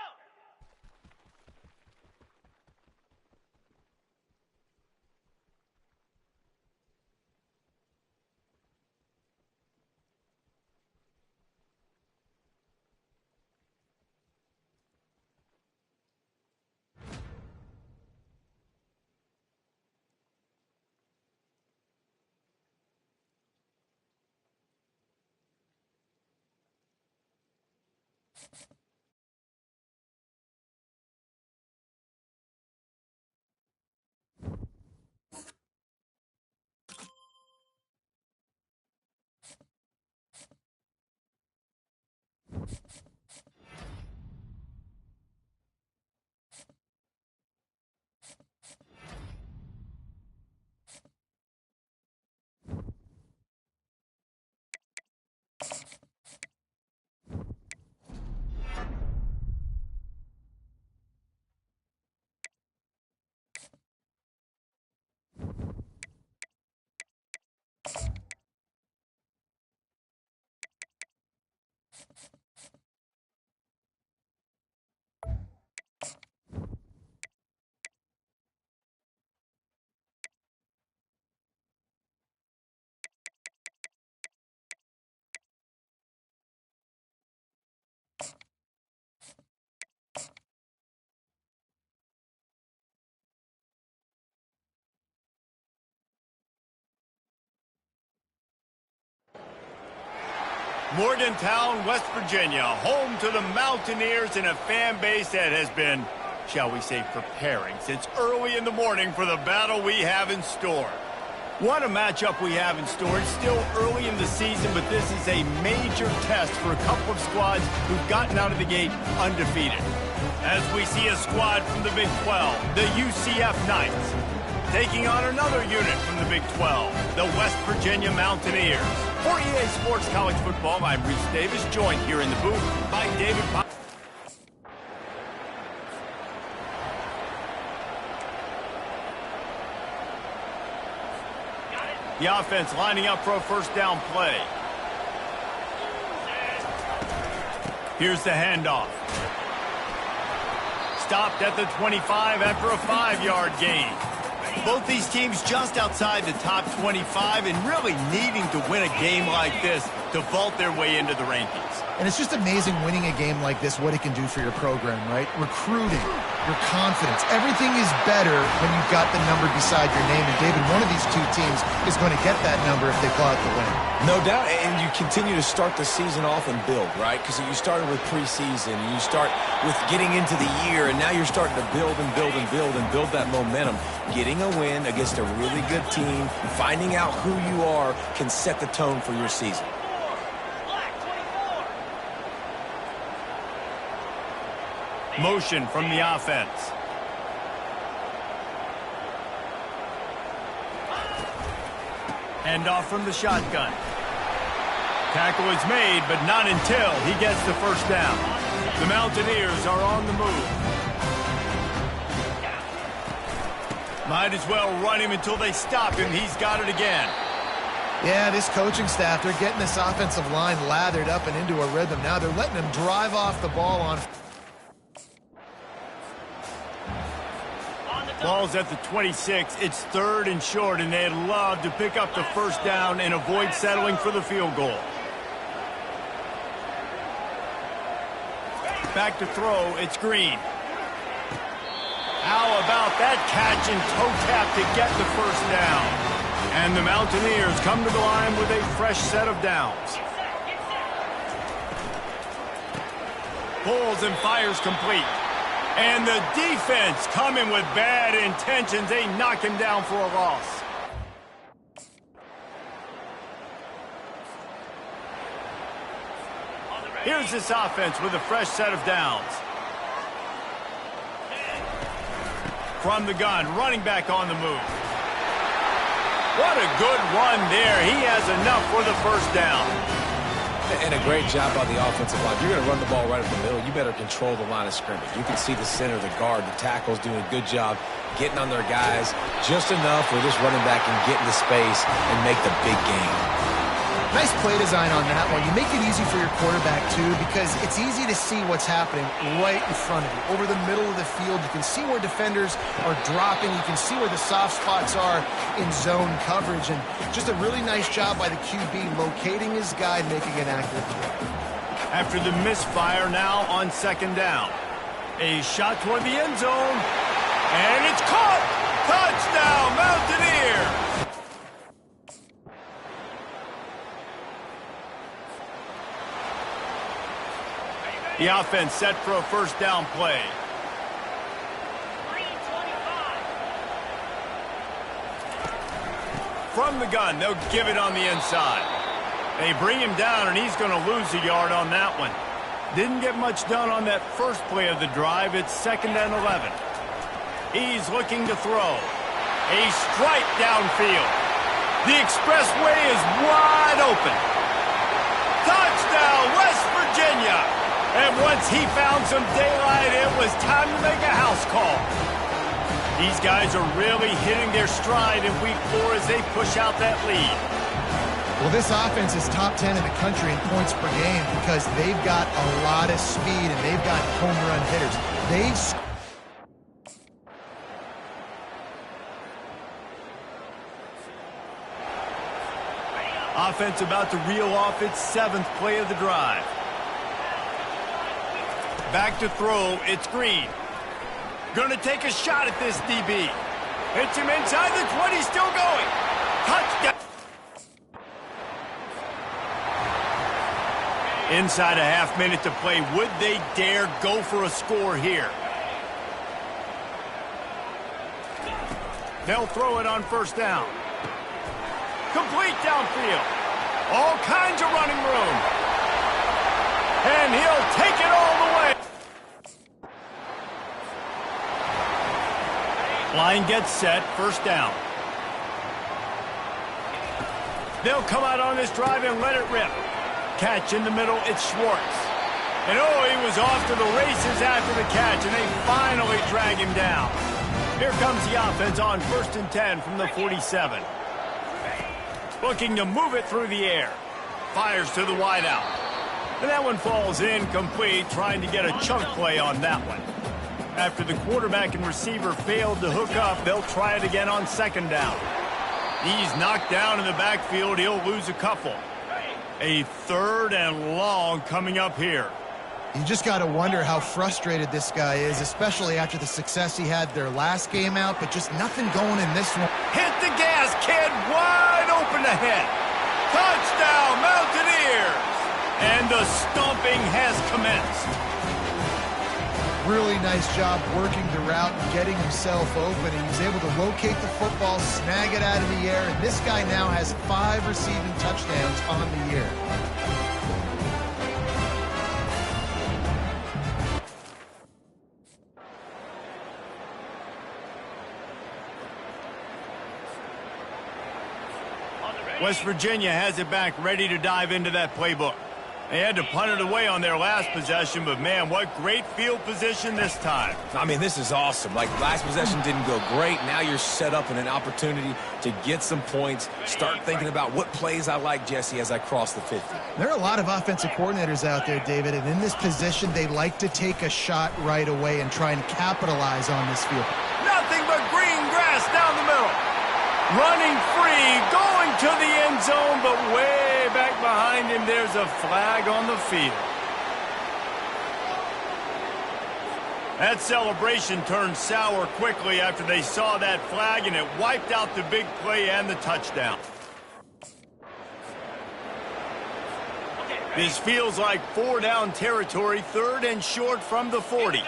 Morgantown, West Virginia, home to the Mountaineers and a fan base that has been, shall we say, preparing since early in the morning for the battle we have in store. What a matchup we have in store. It's still early in the season, but this is a major test for a couple of squads who've gotten out of the gate undefeated. As we see a squad from the Big 12, the UCF Knights, taking on another unit from the Big 12, the West Virginia Mountaineers. For EA Sports College Football, I'm Reese Davis, joined here in the booth by David Pop. The offense lining up for a first down play. Here's the handoff. Stopped at the 25 after a 5-yard gain. Both these teams just outside the top 25 and really needing to win a game like this to vault their way into the rankings. And it's just amazing winning a game like this, what it can do for your program, right? Recruiting, your confidence, everything is better when you've got the number beside your name. And David, one of these two teams is going to get that number if they pull out the win. No doubt, and you continue to start the season off and build, right? Because you started with preseason, and you start with getting into the year, and now you're starting to build and build and build and build that momentum. Getting a win against a really good team, finding out who you are can set the tone for your season. Motion from the offense. Handoff from the shotgun. Tackle is made, but not until he gets the first down. The Mountaineers are on the move. Might as well run him until they stop him. He's got it again. Yeah, this coaching staff, they're getting this offensive line lathered up and into a rhythm. Now they're letting them drive off the ball on. Ball's at the 26. It's 3rd and short, and they'd love to pick up the first down and avoid settling for the field goal. Back to throw. It's Green. How about that catch and toe tap to get the first down? And the Mountaineers come to the line with a fresh set of downs. Pulls and fires complete. And the defense coming with bad intentions. They knock him down for a loss. Here's this offense with a fresh set of downs. From the gun, running back on the move. What a good run there. He has enough for the first down. And a great job by the offensive line. If you're going to run the ball right up the middle, you better control the line of scrimmage. You can see the center, the guard, the tackles doing a good job getting on their guys just enough where this running back can get into space and make the big game. Nice play design on that one. You make it easy for your quarterback, too, because it's easy to see what's happening right in front of you. Over the middle of the field, you can see where defenders are dropping. You can see where the soft spots are in zone coverage. And just a really nice job by the QB locating his guy and making an accurate throw. After the misfire, now on second down. A shot toward the end zone. And it's caught! Touchdown, Mountaineers! The offense set for a first down play. From the gun, they'll give it on the inside. They bring him down, and he's going to lose a yard on that one. Didn't get much done on that first play of the drive. It's 2nd and 11. He's looking to throw. A strike downfield. The expressway is wide open. Touchdown, West Virginia! And once he found some daylight, it was time to make a house call. These guys are really hitting their stride in week 4 as they push out that lead. Well, this offense is top 10 in the country in points per game because they've got a lot of speed and they've got home run hitters. Offense about to reel off its 7th play of the drive. Back to throw, it's Green. Gonna take a shot at this DB. Hits him inside the 20, still going. Touchdown. Inside a half minute to play. Would they dare go for a score here? They'll throw it on first down. Complete downfield. All kinds of running room. And he'll take it all the way. Line gets set, first down. They'll come out on this drive and let it rip. Catch in the middle, it's Schwartz. And oh, he was off to the races after the catch, and they finally drag him down. Here comes the offense on 1st and 10 from the 47. Looking to move it through the air. Fires to the wideout. And that one falls incomplete, trying to get a chunk play on that one. After the quarterback and receiver failed to hook up, they'll try it again on 2nd down. He's knocked down in the backfield. He'll lose a couple. A 3rd and long coming up here. You just got to wonder how frustrated this guy is, especially after the success he had their last game out, but just nothing going in this one. Hit the gas, kid. Wide open ahead. Touchdown, Mountaineers. And the stomping has commenced. Really nice job working the route and getting himself open. He was able to locate the football, snag it out of the air, and this guy now has 5 receiving touchdowns on the year. West Virginia has it back, ready to dive into that playbook. They had to punt it away on their last possession, but man, what great field position this time. I mean, this is awesome. Like, last possession didn't go great. Now you're set up in an opportunity to get some points. Start thinking about what plays I like, Jesse, as I cross the 50. There are a lot of offensive coordinators out there, David, and in this position, they like to take a shot right away and try and capitalize on this field. Nothing but green grass down the middle. Running free, going to the end zone, but way back behind him, there's a flag on the field. That celebration turned sour quickly after they saw that flag, and it wiped out the big play and the touchdown. This feels like 4-down territory, 3rd and short from the 40.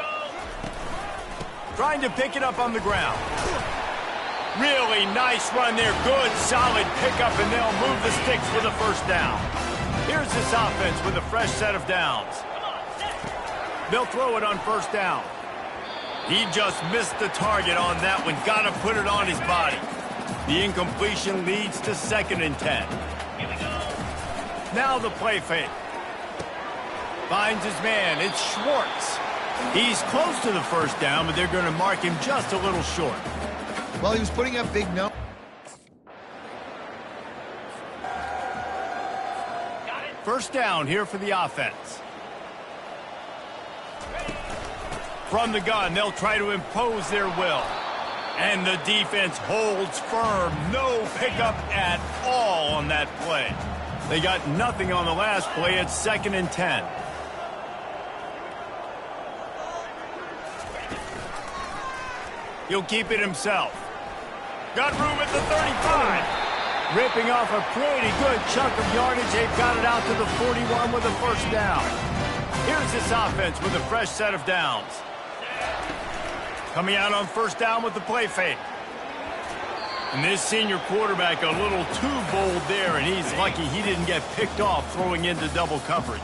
Trying to pick it up on the ground. Really nice run there. Good, solid pickup, and they'll move the sticks for the first down. Here's this offense with a fresh set of downs. They'll throw it on first down. He just missed the target on that one. Got to put it on his body. The incompletion leads to 2nd and 10. Now the play fake. Finds his man. It's Schwartz. He's close to the first down, but they're going to mark him just a little short. Well, he was putting up big numbers. First down here for the offense. From the gun, they'll try to impose their will. And the defense holds firm. No pickup at all on that play. They got nothing on the last play. It's 2nd and 10. He'll keep it himself. Got room at the 35. Ripping off a pretty good chunk of yardage. They've got it out to the 41 with a first down. Here's this offense with a fresh set of downs. Coming out on first down with the play fake. And this senior quarterback a little too bold there, and he's lucky he didn't get picked off throwing into double coverage.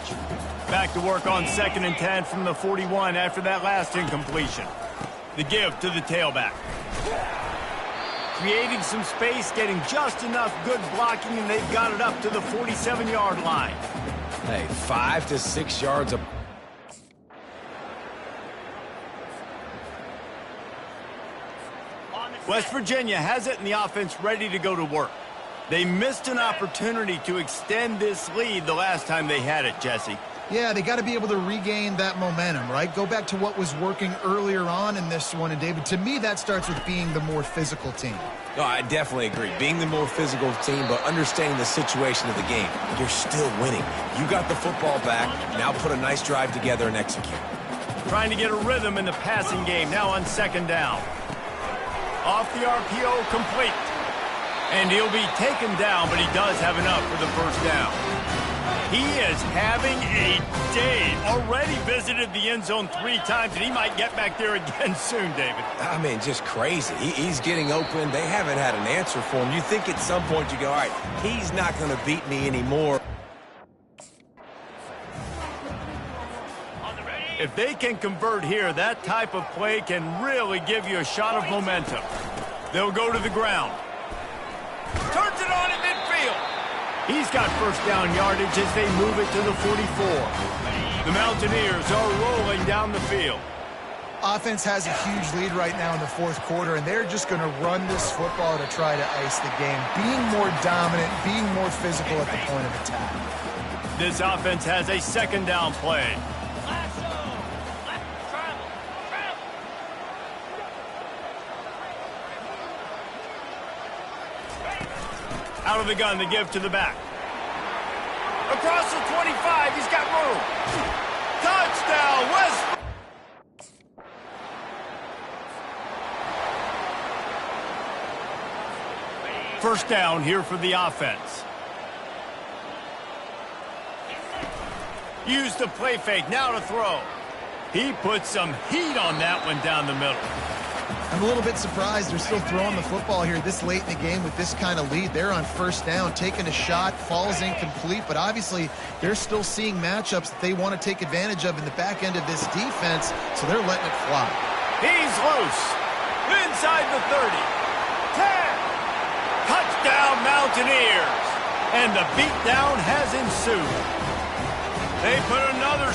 Back to work on 2nd and 10 from the 41 after that last incompletion. The give to the tailback. Creating some space, getting just enough good blocking, and they've got it up to the 47-yard line. Hey, 5 to 6 yards of... West Virginia has it, and the offense ready to go to work. They missed an opportunity to extend this lead the last time they had it, Jesse. Yeah, they got to be able to regain that momentum, right? Go back to what was working earlier on in this one. And, David, to me, that starts with being the more physical team. No, I definitely agree. Being the more physical team, but understanding the situation of the game. You're still winning. You got the football back. Now put a nice drive together and execute. Trying to get a rhythm in the passing game now on second down. Off the RPO, complete. And he'll be taken down, but he does have enough for the first down. He is having a day. Already visited the end zone 3 times, and he might get back there again soon, David. I mean, just crazy. He's getting open. They haven't had an answer for him. You think at some point you go, all right, he's not going to beat me anymore. If they can convert here, that type of play can really give you a shot of momentum. They'll go to the ground. Turns it on in midfield. He's got first down yardage as they move it to the 44. The Mountaineers are rolling down the field. Offense has a huge lead right now in the fourth quarter, and they're just going to run this football to try to ice the game. Being more dominant, being more physical at the point of attack. This offense has a second down play. Out of the gun to give to the back. Across the 25, he's got room. Touchdown, West. First down here for the offense. Use the play fake, now to throw. He put some heat on that one down the middle. I'm a little bit surprised they're still throwing the football here this late in the game with this kind of lead. They're on first down, taking a shot, falls incomplete, but obviously they're still seeing matchups that they want to take advantage of in the back end of this defense, so they're letting it fly. He's loose. Inside the 30. 10. Touchdown, Mountaineers. And the beatdown has ensued. They put another...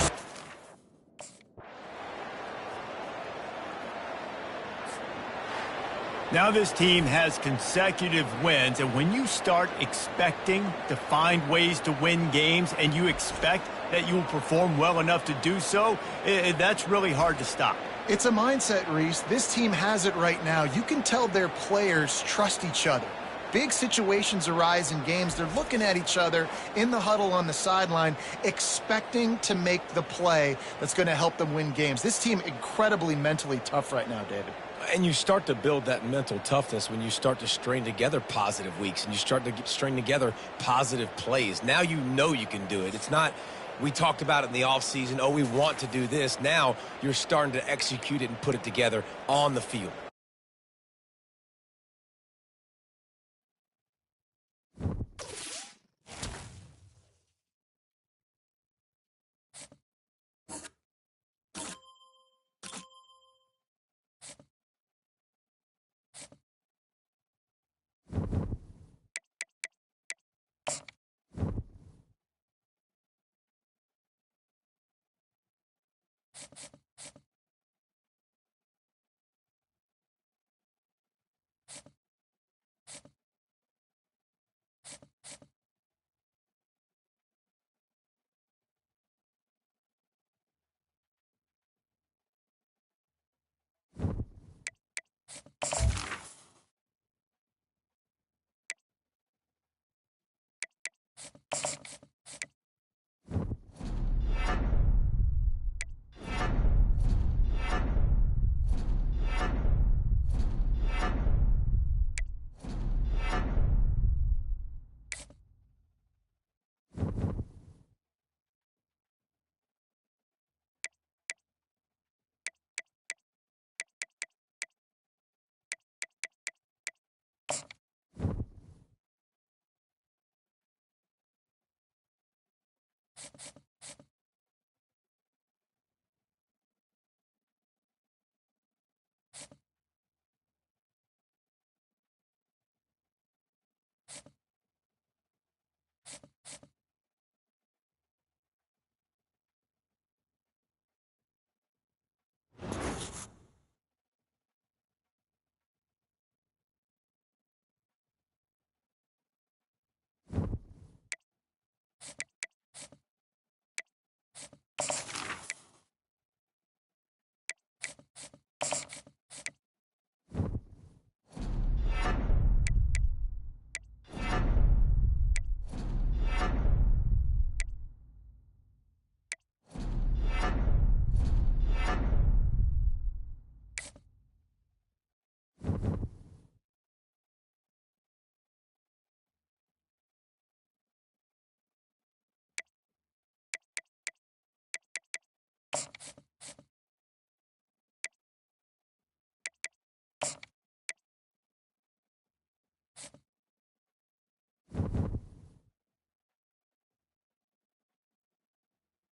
Now this team has consecutive wins, and when you start expecting to find ways to win games and you expect that you will perform well enough to do so, that's really hard to stop. It's a mindset, Reese. This team has it right now. You can tell their players trust each other. Big situations arise in games. They're looking at each other in the huddle on the sideline, expecting to make the play that's going to help them win games. This team incredibly mentally tough right now, David. And you start to build that mental toughness when you start to string together positive weeks and you start to string together positive plays. Now you know you can do it. It's not, we talked about it in the offseason, oh, we want to do this. Now you're starting to execute it and put it together on the field.